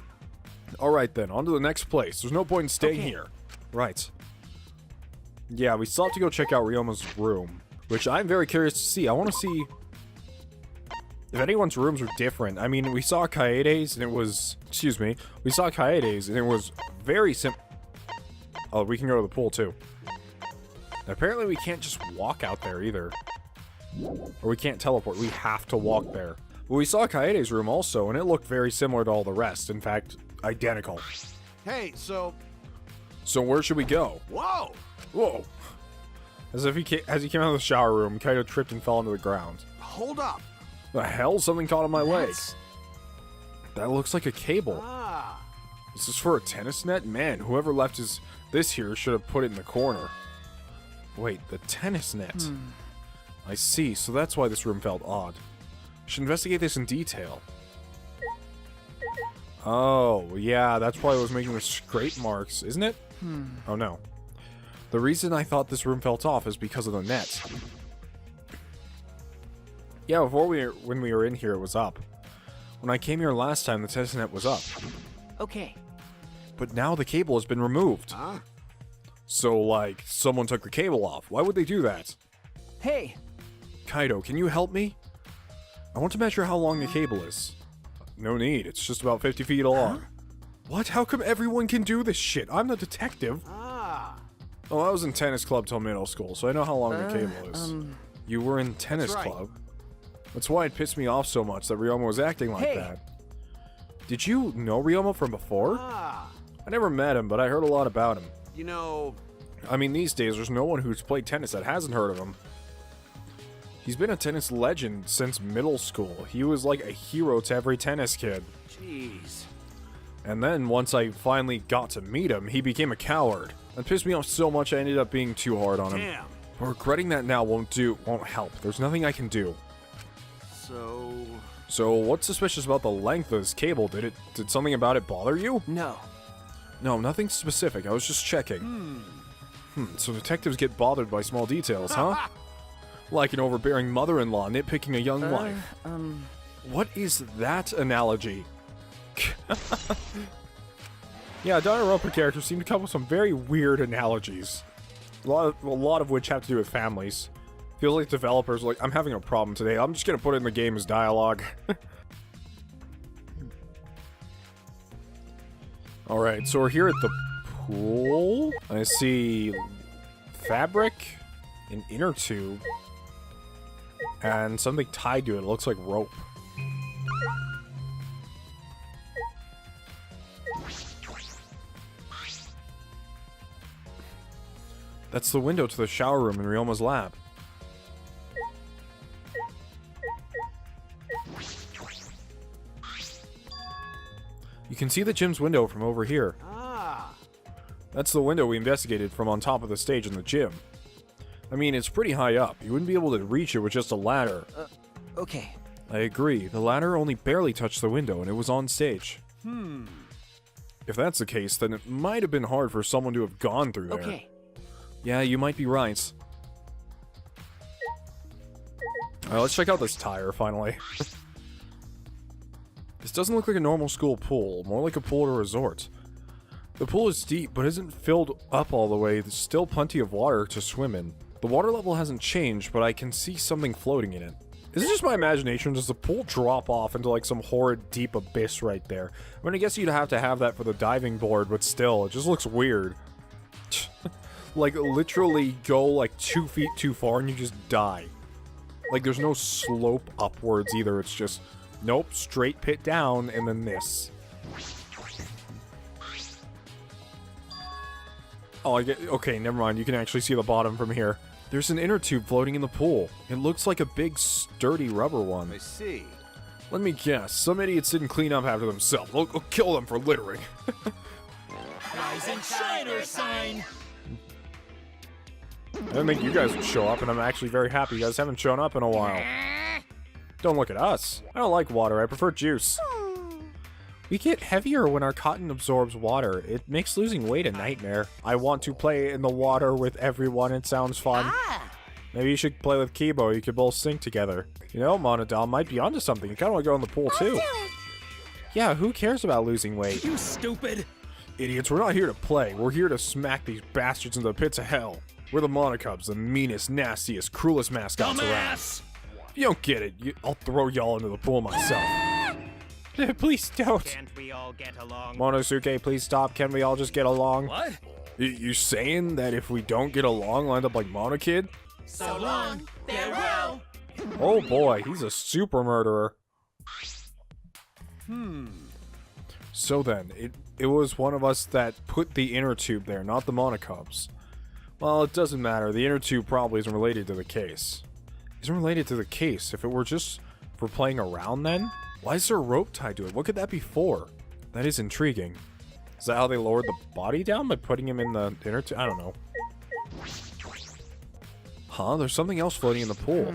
Alright then, on to the next place. There's no point in staying Okay. here. Right. Yeah, we still have to go check out Ryoma's room, which I'm very curious to see. I want to see if anyone's rooms are different. I mean, we saw Kaede's and it was... Excuse me. We saw Kaede's and it was very simple. Oh, we can go to the pool too. Apparently we can't just walk out there either. Or we can't teleport. We have to walk there. But we saw Kaede's room also, and it looked very similar to all the rest. In fact, identical. Hey, so, So where should we go? whoa. Whoa. As he came out of the shower room, Kaido tripped and fell onto the ground. Hold up. The hell? Something caught on my leg. That's- That looks like a cable. Ah, Is this for a tennis net? Man, whoever left this here should have put it in the corner. Wait, the tennis net. I see, so that's why this room felt odd. Should investigate this in detail. Oh, yeah, that's why I was making the scrape marks, isn't it? Oh no. The reason I thought this room felt off is because of the net. Yeah, when we were in here, it was up. When I came here last time, the tennis net was up. Okay. But now the cable has been removed. huh? So, like, someone took the cable off. Why would they do that? Hey, Kaido, can you help me? I want to measure how long the cable is. No need, it's just about 50 feet long. What? How come everyone can do this shit? I'm the detective. Oh, I was in tennis club till middle school, so I know how long the cable is. You were in tennis That's right. club? That's why it pissed me off so much that Ryoma was acting like that. Did you know Ryoma from before? I never met him, but I heard a lot about him. You know, I mean, these days, there's no one who's played tennis that hasn't heard of him. He's been a tennis legend since middle school. He was like a hero to every tennis kid. jeez. And then, once I finally got to meet him, he became a coward. That pissed me off so much I ended up being too hard on him. Damn. Regretting that now won't help. There's nothing I can do. So, what's suspicious about the length of this cable? Did something about it bother you? no. No, nothing specific. I was just checking. So detectives get bothered by small details, huh? Like an overbearing mother-in-law nitpicking a young wife. What is that analogy? Yeah, Danganronpa characters seem to come up with some very weird analogies. A lot of which have to do with families. Feels like developers are like, I'm having a problem today. I'm just gonna put it in the game as dialogue. Alright, so we're here at the pool. I see fabric, an inner tube, and something tied to it. It looks like rope. That's the window to the shower room in Ryoma's lab. You can see the gym's window from over here. That's the window we investigated from on top of the stage in the gym. I mean, it's pretty high up. You wouldn't be able to reach it with just a ladder. Okay. I agree. The ladder only barely touched the window, and it was on stage. If that's the case, then it might have been hard for someone to have gone through there. Okay. Yeah, you might be right. Alright, let's check out this tire, finally. This doesn't look like a normal school pool, more like a pool at a resort. The pool is deep, but isn't filled up all the way. There's still plenty of water to swim in. The water level hasn't changed, but I can see something floating in it. Is it just my imagination? Does the pool drop off into like some horrid deep abyss right there? I mean, I guess you'd have to have that for the diving board, but still, it just looks weird. Like, literally go like 2 feet too far and you just die. Like, there's no slope upwards either. It's just, nope, straight pit down and then this. Oh, I get, okay, never mind. You can actually see the bottom from here. There's an inner tube floating in the pool. It looks like a big, sturdy rubber one. I see. Let me guess. Some idiots didn't clean up after themselves. We'll kill them for littering. Rise and shine or sign. I didn't think you guys would show up, and I'm actually very happy you guys haven't shown up in a while. Don't look at us. I don't like water. I prefer juice. We get heavier when our cotton absorbs water. It makes losing weight a nightmare. I want to play in the water with everyone. It sounds fun. Maybe you should play with Kibo. You could both sing together. You know, Monodon might be onto something. You kind of want to go in the pool, too. Yeah, who cares about losing weight? You stupid. Idiots, we're not here to play. We're here to smack these bastards into the pits of hell. We're the Monocubs, the meanest, nastiest, cruelest mascots around. Dumbass. If you don't get it, I'll throw y'all into the pool myself. Please don't. Can't we all get along? Monosuke, please stop. Can we all just get along? What? You saying that if we don't get along, we'll end up like Monokid? So long. Farewell. Oh boy, he's a super murderer. So then, it was one of us that put the inner tube there, not the Monocubs. Well, it doesn't matter. The inner tube probably isn't related to the case. Isn't related to the case. If it were just for playing around then? Why is there a rope tied to it? What could that be for? That is intriguing. Is that how they lowered the body down? By putting him in the inner tube? I don't know. Huh? There's something else floating in the pool.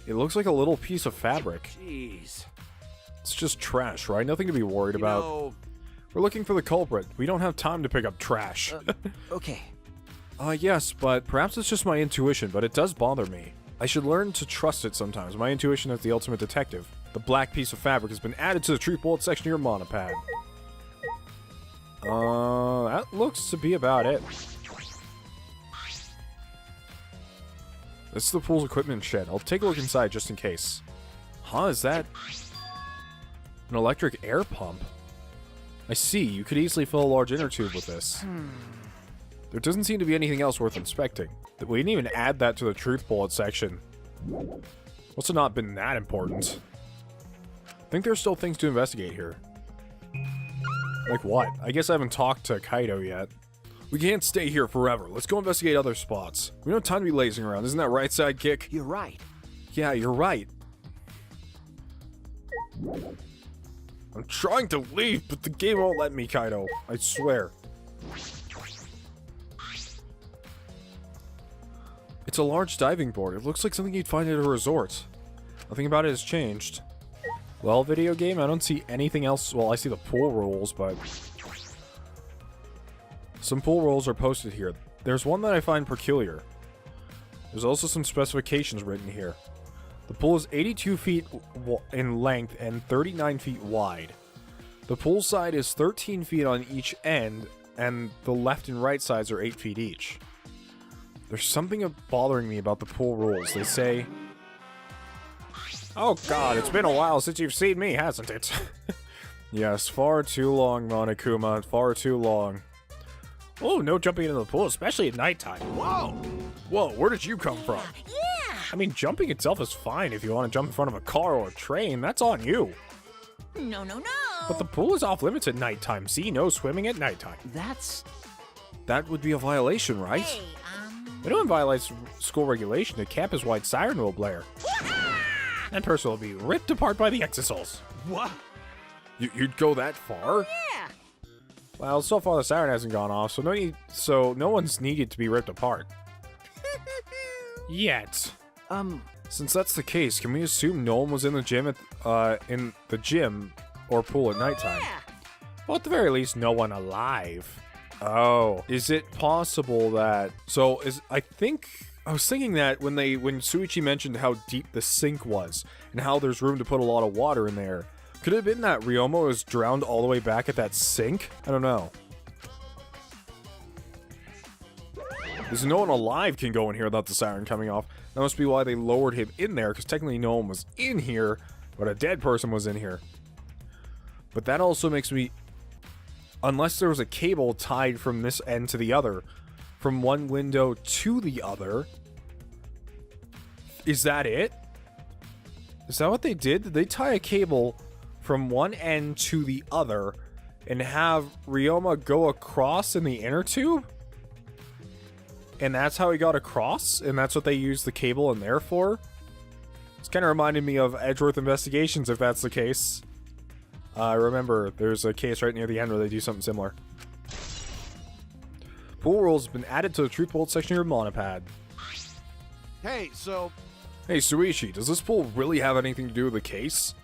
It looks like a little piece of fabric. Jeez. It's just trash, right? Nothing to be worried You about. know, We're looking for the culprit. We don't have time to pick up trash. Okay. Yes, but perhaps it's just my intuition, but it does bother me. I should learn to trust it sometimes. My intuition is the ultimate detective. The black piece of fabric has been added to the truth bullet section of your monopad. That looks to be about it. This is the pool's equipment shed. I'll take a look inside just in case. Huh, is that an electric air pump? I see, you could easily fill a large inner tube with this. There doesn't seem to be anything else worth inspecting. We didn't even add that to the truth bullet section. Must have not been that important. I think there's still things to investigate here. Like what? I guess I haven't talked to Kaido yet. We can't stay here forever. Let's go investigate other spots. We don't have time to be lazing around. Isn't that right, sidekick? You're right. Yeah, you're right. I'm trying to leave, but the game won't let me, Kaido. I swear. It's a large diving board. It looks like something you'd find at a resort. Nothing about it has changed. Well, video game, I don't see anything else. Well, I see the pool rules, but... some pool rules are posted here. There's one that I find peculiar. There's also some specifications written here. The pool is 82 feet in length and 39 feet wide. The pool side is 13 feet on each end, and the left and right sides are 8 feet each. There's something bothering me about the pool rules. They say... oh god, it's been a while since you've seen me, hasn't it? Yes, far too long, Monokuma. Far too long. Oh, no jumping into the pool, especially at nighttime. Whoa! Whoa, where did you come from? Yeah! I mean, jumping itself is fine if you want to jump in front of a car or a train. That's on you. No, no, no! But the pool is off limits at nighttime. See, no swimming at nighttime. That's... that would be a violation, right? Hey, It don't violate school regulation. A campus-wide siren will blare. That person will be ripped apart by the exosols. What? You'd go that far? yeah! Well, so far the siren hasn't gone off, so no one's needed to be ripped apart. Yet. Since that's the case, can we assume no one was in the gym or pool at nighttime? Yeah! Well, at the very least, no one alive. Oh, is it possible that... so, I was thinking that when Suichi mentioned how deep the sink was, and how there's room to put a lot of water in there, could it have been that Ryoma was drowned all the way back at that sink? I don't know. Because no one alive can go in here without the siren coming off. That must be why they lowered him in there, because technically no one was in here, but a dead person was in here. But that also makes me... unless there was a cable tied from this end to the other, from one window to the other. Is that it? Is that what they did? Did they tie a cable from one end to the other and have Ryoma go across in the inner tube? And that's how he got across? And that's what they used the cable in there for? It's kind of reminded me of Edgeworth Investigations, if that's the case. Remember, there's a case right near the end where they do something similar. Pool rules have been added to the Truth Bolt section of your monopad. Hey, so... hey, Suichi, does this pool really have anything to do with the case?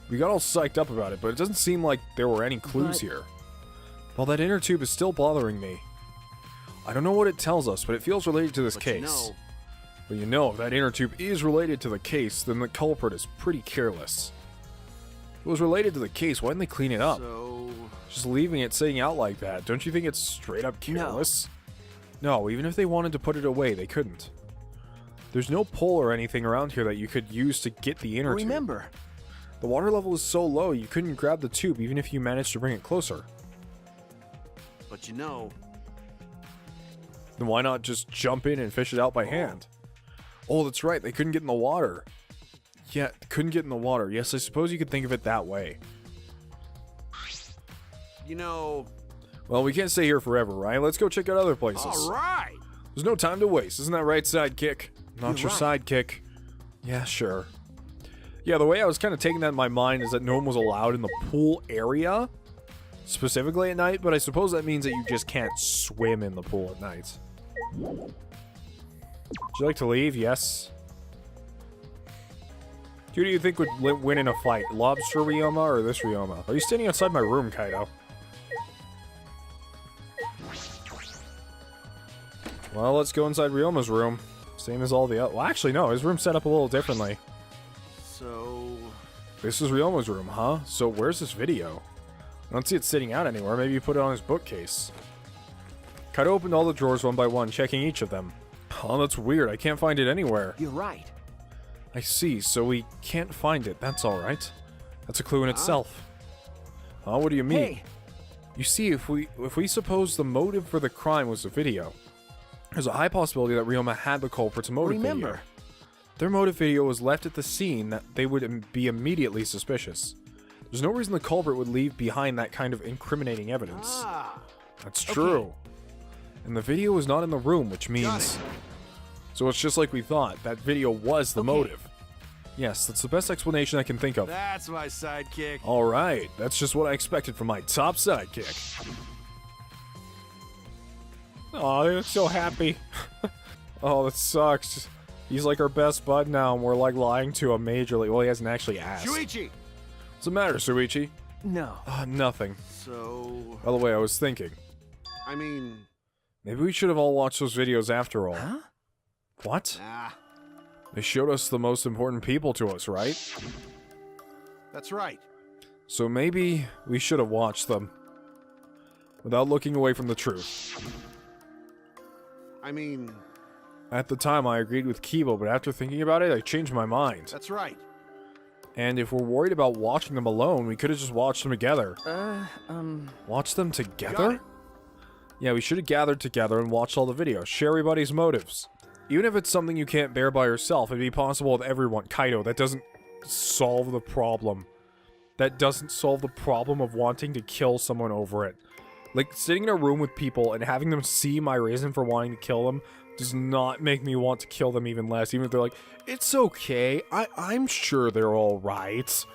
We got all psyched up about it, but it doesn't seem like there were any clues here. Well, that inner tube is still bothering me. I don't know what it tells us, but it feels related to this case. But you know, if that inner tube is related to the case, then the culprit is pretty careless. If it was related to the case, why didn't they clean it up? So... just leaving it sitting out like that, don't you think it's straight up careless? No, even if they wanted to put it away, they couldn't. There's no pole or anything around here that you could use to get the inner tube. Remember, The water level is so low, you couldn't grab the tube even if you managed to bring it closer. but you know... Then why not just jump in and fish it out by hand? Oh, that's right, they couldn't get in the water. Yeah, couldn't get in the water. Yes, I suppose you could think of it that way. You know... Well, we can't stay here forever, right? Let's go check out other places. Alright! There's no time to waste. Isn't that right, sidekick? Not You're your right. sidekick. Yeah, sure. Yeah, the way I was kind of taking that in my mind is that no one was allowed in the pool area, specifically at night, but I suppose that means that you just can't swim in the pool at night. Would you like to leave? Yes. Who do you think would win in a fight? Lobster Ryoma or this Ryoma? Are you standing outside my room, Kaido? Well, let's go inside Ryoma's room. Same as all the other... well, actually, no. His room's set up a little differently. So... This is Ryoma's room, huh? So where's this video? I don't see it sitting out anywhere. Maybe you put it on his bookcase. Kaido opened all the drawers one by one, checking each of them. Oh, that's weird. I can't find it anywhere. You're right. I see, so we can't find it. That's alright. That's a clue in itself. Huh? What do you mean? Hey, You see, if we suppose the motive for the crime was the video, there's a high possibility that Ryoma had the culprit's motive video. remember. Their motive video was left at the scene that they would be immediately suspicious. There's no reason the culprit would leave behind that kind of incriminating evidence. Ah, That's true. And the video was not in the room, which means... So it's just like we thought. That video was the motive. Yes, that's the best explanation I can think of. that's my sidekick. Alright, that's just what I expected from my top sidekick. Aw, they're so happy. Oh, that sucks. He's like our best bud now, and we're like lying to him majorly. Well, he hasn't actually asked. Shuichi! What's the matter, Suichi? No. Nothing. So, By the way, I was thinking, I mean, maybe we should have all watched those videos after all. Huh? What? nah, They showed us the most important people to us, right? that's right. So maybe we should have watched them. Without looking away from the truth. I mean, At the time, I agreed with Kibo, but after thinking about it, I changed my mind. that's right. And if we're worried about watching them alone, we could have just watched them together. Watch them Got together? it. Yeah, we should have gathered together and watched all the videos. Share everybody's motives. Even if it's something you can't bear by yourself, it'd be possible with everyone. Kaido, that doesn't solve the problem. That doesn't solve the problem of wanting to kill someone over it. Like, sitting in a room with people and having them see my reason for wanting to kill them does not make me want to kill them even less. Even if they're like, it's okay, I'm sure they're alright.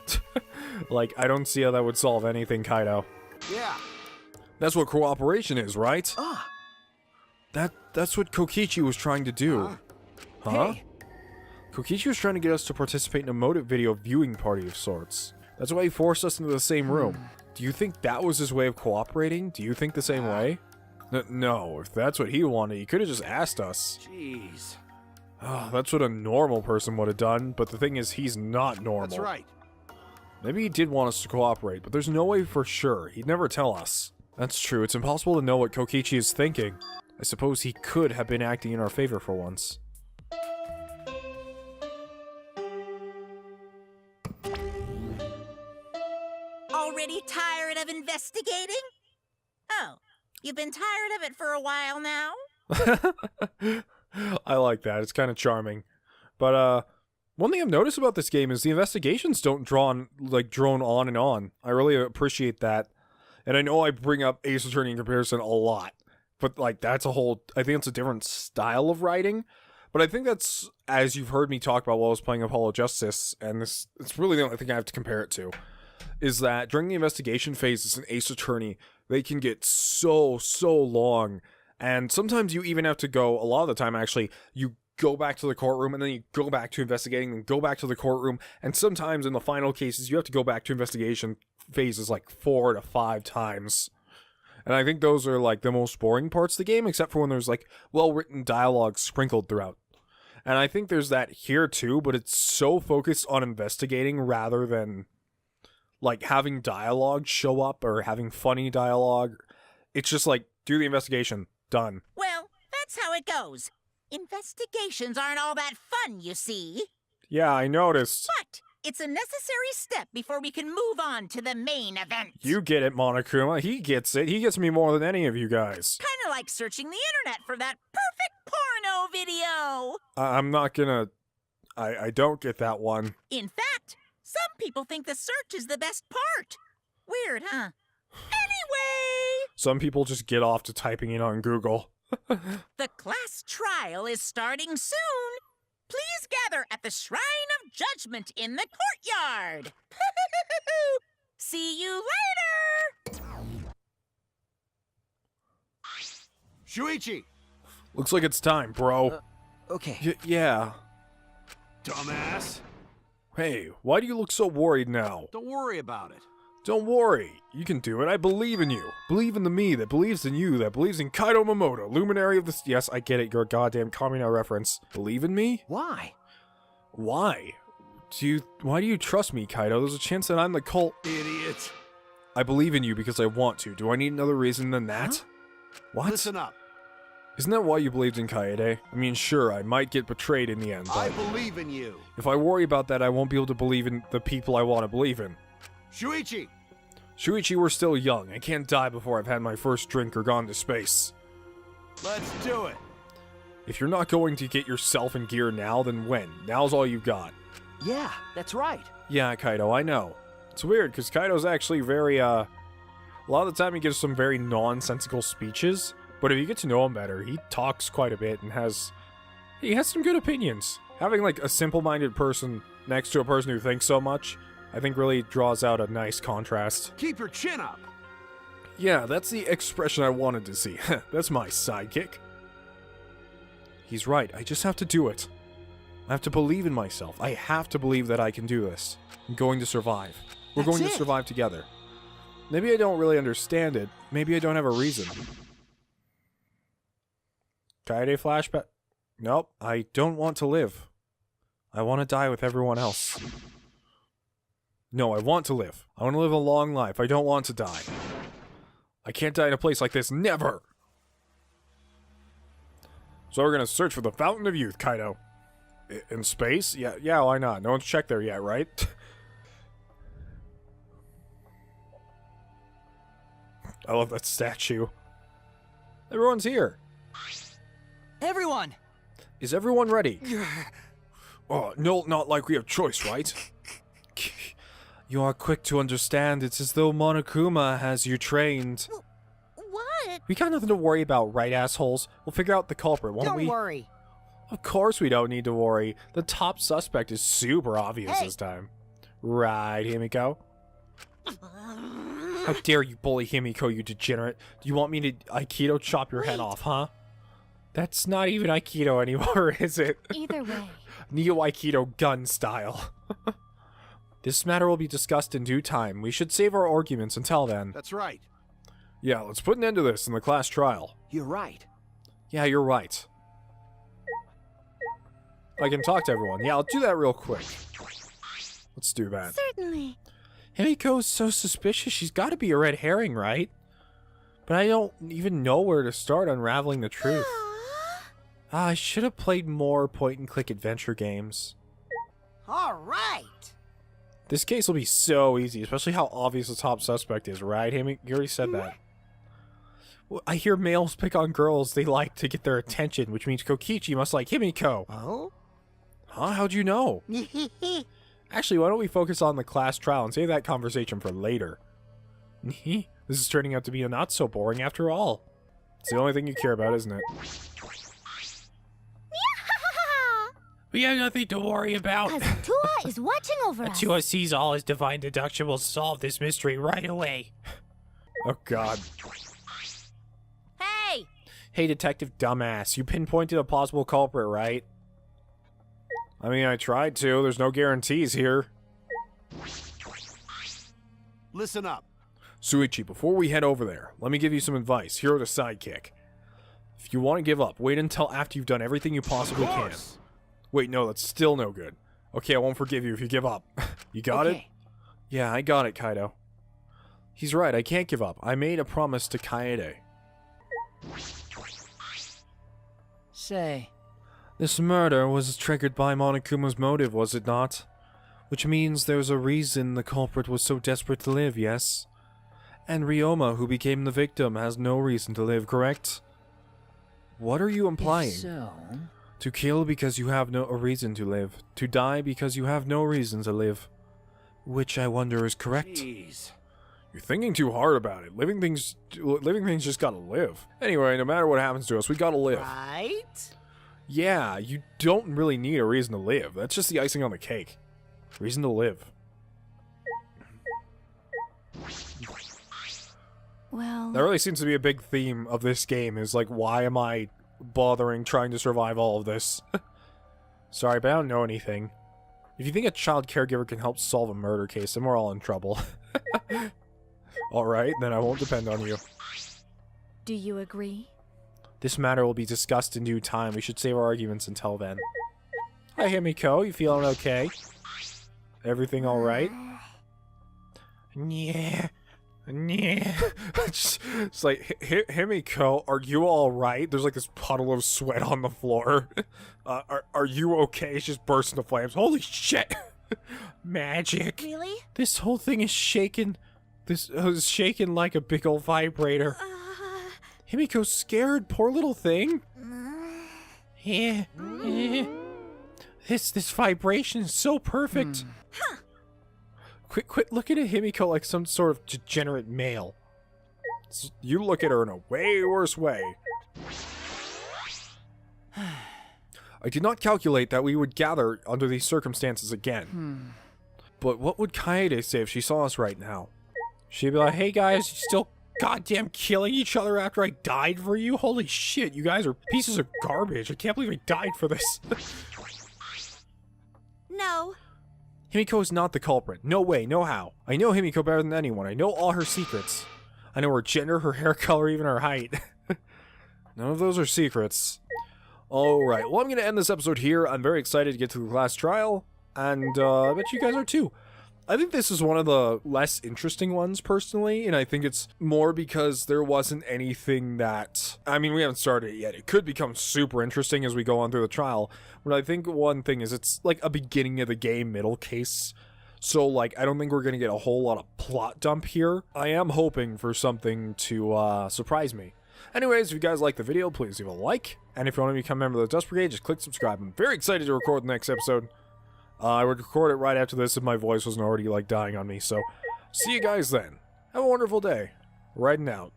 Like, I don't see how that would solve anything, Kaido. Yeah. That's what cooperation is, right? Ah. That's what Kokichi was trying to do. Huh? Hey. Kokichi was trying to get us to participate in a motive video viewing party of sorts. That's why he forced us into the same room. Do you think that was his way of cooperating? Do you think the same way? No, if that's what he wanted, he could have just asked us. Jeez. That's what a normal person would have done, but the thing is, he's not normal. That's right. Maybe he did want us to cooperate, but there's no way for sure. He'd never tell us. That's true, it's impossible to know what Kokichi is thinking. I suppose he could have been acting in our favor for once. Already tired of investigating? Oh, you've been tired of it for a while now? I like that. It's kind of charming. But, one thing I've noticed about this game is the investigations don't drone on and on. I really appreciate that. And I know I bring up Ace Attorney in comparison a lot. But, like, that's a whole... I think it's a different style of writing. But I think that's, as you've heard me talk about while I was playing Apollo Justice, and it's really the only thing I have to compare it to, is that during the investigation phases in Ace Attorney, they can get so long. And sometimes you even have to go, a lot of the time actually, you go back to the courtroom and then you go back to investigating and go back to the courtroom. And sometimes in the final cases, you have to go back to investigation phases like 4 to 5 times. And I think those are like the most boring parts of the game, except for when there's like well-written dialogue sprinkled throughout. And I think there's that here too, but it's so focused on investigating rather than like having dialogue show up or having funny dialogue. It's just like, do the investigation, done. Well, that's how it goes. Investigations aren't all that fun, you see. Yeah, I noticed. But it's a necessary step before we can move on to the main event. You get it, Monokuma. He gets it. He gets me more than any of you guys. Kind of like searching the internet for that perfect porno video. I'm not gonna... I don't get that one. In fact, some people think the search is the best part. Weird, huh? Anyway, Some people just get off to typing it on Google. the class trial is starting soon. Please gather at the Shrine of Judgment in the courtyard. See you later! Shuichi! Looks like it's time, bro. Okay. Yeah. Dumbass! Hey, why do you look so worried now? Don't worry about it. Don't worry. You can do it. I believe in you. Believe in the me that believes in you, that believes in Kaido Momoto, luminary of the... Yes, I get it. You're a goddamn Kamina reference. Believe in me? Why? Why? Why do you trust me, Kaido? There's a chance that I'm the cult... Idiot. I believe in you because I want to. Do I need another reason than that? What? Listen up. Isn't that why you believed in Kaede? I mean, sure, I might get betrayed in the end, I but believe in you. if I worry about that, I won't be able to believe in the people I want to believe in. Shuichi! Shuichi, we're still young. I can't die before I've had my first drink or gone to space. Let's do it. If you're not going to get yourself in gear now, then when? Now's all you've got. Yeah, that's right. Yeah, Kaido, I know. It's weird, because Kaido's actually very, a lot of the time he gives some very nonsensical speeches, but if you get to know him better, he talks quite a bit and he has some good opinions. Having, like, a simple-minded person next to a person who thinks so much, I think really draws out a nice contrast. Keep your chin up. Yeah, that's the expression I wanted to see. That's my sidekick. He's right, I just have to do it. I have to believe in myself. I have to believe that I can do this. I'm going to survive. We're going to survive together. Maybe I don't really understand it. Maybe I don't have a reason. Kaede flashback? Nope, I don't want to live. I want to die with everyone else. No, I want to live. I want to live a long life. I don't want to die. I can't die in a place like this. Never! So we're gonna search for the Fountain of Youth, Kaido. In space? Yeah, why not? No one's checked there yet, right? I love that statue. Everyone's here. Everyone! Is everyone ready? Oh, no, not like we have choice, right? You are quick to understand. It's as though Monokuma has you trained. What? We got nothing to worry about, right, assholes? We'll figure out the culprit, won't we? Don't worry. Of course we don't need to worry. The top suspect is super obvious this time. Right, Himiko? How dare you bully Himiko, you degenerate? Do you want me to Aikido chop your head off, huh? That's not even Aikido anymore, is it? Either way. Neo Aikido gun style. This matter will be discussed in due time. We should save our arguments until then. That's right. Yeah, let's put an end to this in the class trial. You're right. Yeah, you're right. I can talk to everyone. Yeah, I'll do that real quick. Let's do that. Certainly. Himiko's so suspicious. She's got to be a red herring, right? But I don't even know where to start unraveling the truth. I should have played more point-and-click adventure games. All right. This case will be so easy, especially how obvious the top suspect is, right? You already said that. Well, I hear males pick on girls they like to get their attention, which means Kokichi must like Himiko. Oh? Huh? How'd you know? Actually, why don't we focus on the class trial and save that conversation for later? This is turning out to be not so boring after all. It's the only thing you care about, isn't it? We have nothing to worry about. Cousin Tua is watching over us. Tua sees all his divine deduction will solve this mystery right away. Oh god. Hey! Hey, Detective Dumbass, you pinpointed a possible culprit, right? I mean, I tried to. There's no guarantees here. Listen up. Suichi, before we head over there, let me give you some advice. Hero to sidekick. If you want to give up, wait until after you've done everything you possibly can. Wait, no, that's still no good. Okay, I won't forgive you if you give up. You got it? Yeah, I got it, Kaido. He's right, I can't give up. I made a promise to Kaede. Say, This murder was triggered by Monokuma's motive, was it not? Which means there's a reason the culprit was so desperate to live, yes? And Ryoma, who became the victim, has no reason to live, correct? What are you implying? so... To kill because you have no reason to live. To die because you have no reason to live. Which I wonder is correct. Jeez. You're thinking too hard about it. Living things just gotta live. Anyway, no matter what happens to us, we gotta live. Right? Yeah, you don't really need a reason to live. That's just the icing on the cake. Reason to live. Well, That really seems to be a big theme of this game, is like, why am I bothering trying to survive all of this? Sorry, but I don't know anything. If you think a child caregiver can help solve a murder case, then we're all in trouble. Alright, then I won't depend on you. do you agree? This matter will be discussed in due time. We should save our arguments until then. Hi, Himiko. You feeling okay? Everything alright? Yeah. Yeah. It's like, Himiko, are you alright? There's like this puddle of sweat on the floor. Are you okay? It's just burst into flames. Holy shit! Magic. Really? This whole thing is shaking. This is shaking like a big old vibrator. Himiko's scared, poor little thing. Yeah. This vibration is so perfect. Quit looking at Himiko like some sort of degenerate male. You look at her in a way worse way. I did not calculate that we would gather under these circumstances again. But what would Kaede say if she saw us right now? She'd be like, hey guys, you still goddamn killing each other after I died for you? Holy shit, you guys are pieces of garbage. I can't believe I died for this. No. Himiko is not the culprit. No way, no how. I know Himiko better than anyone. I know all her secrets. I know her gender, her hair color, even her height. None of those are secrets. Alright, well I'm going to end this episode here. I'm very excited to get to the class trial. And I bet you guys are too. I think this is one of the less interesting ones, personally, and I think it's more because there wasn't anything that... I mean, we haven't started it yet. It could become super interesting as we go on through the trial, but I think one thing is it's like a beginning of the game middle case, so, like, I don't think we're going to get a whole lot of plot dump here. I am hoping for something to surprise me. Anyways, if you guys like the video, please leave a like, and if you want to become a member of the Dust Brigade, just click subscribe. I'm very excited to record the next episode. I would record it right after this if my voice wasn't already, like, dying on me, so see you guys then. Have a wonderful day. Riding out.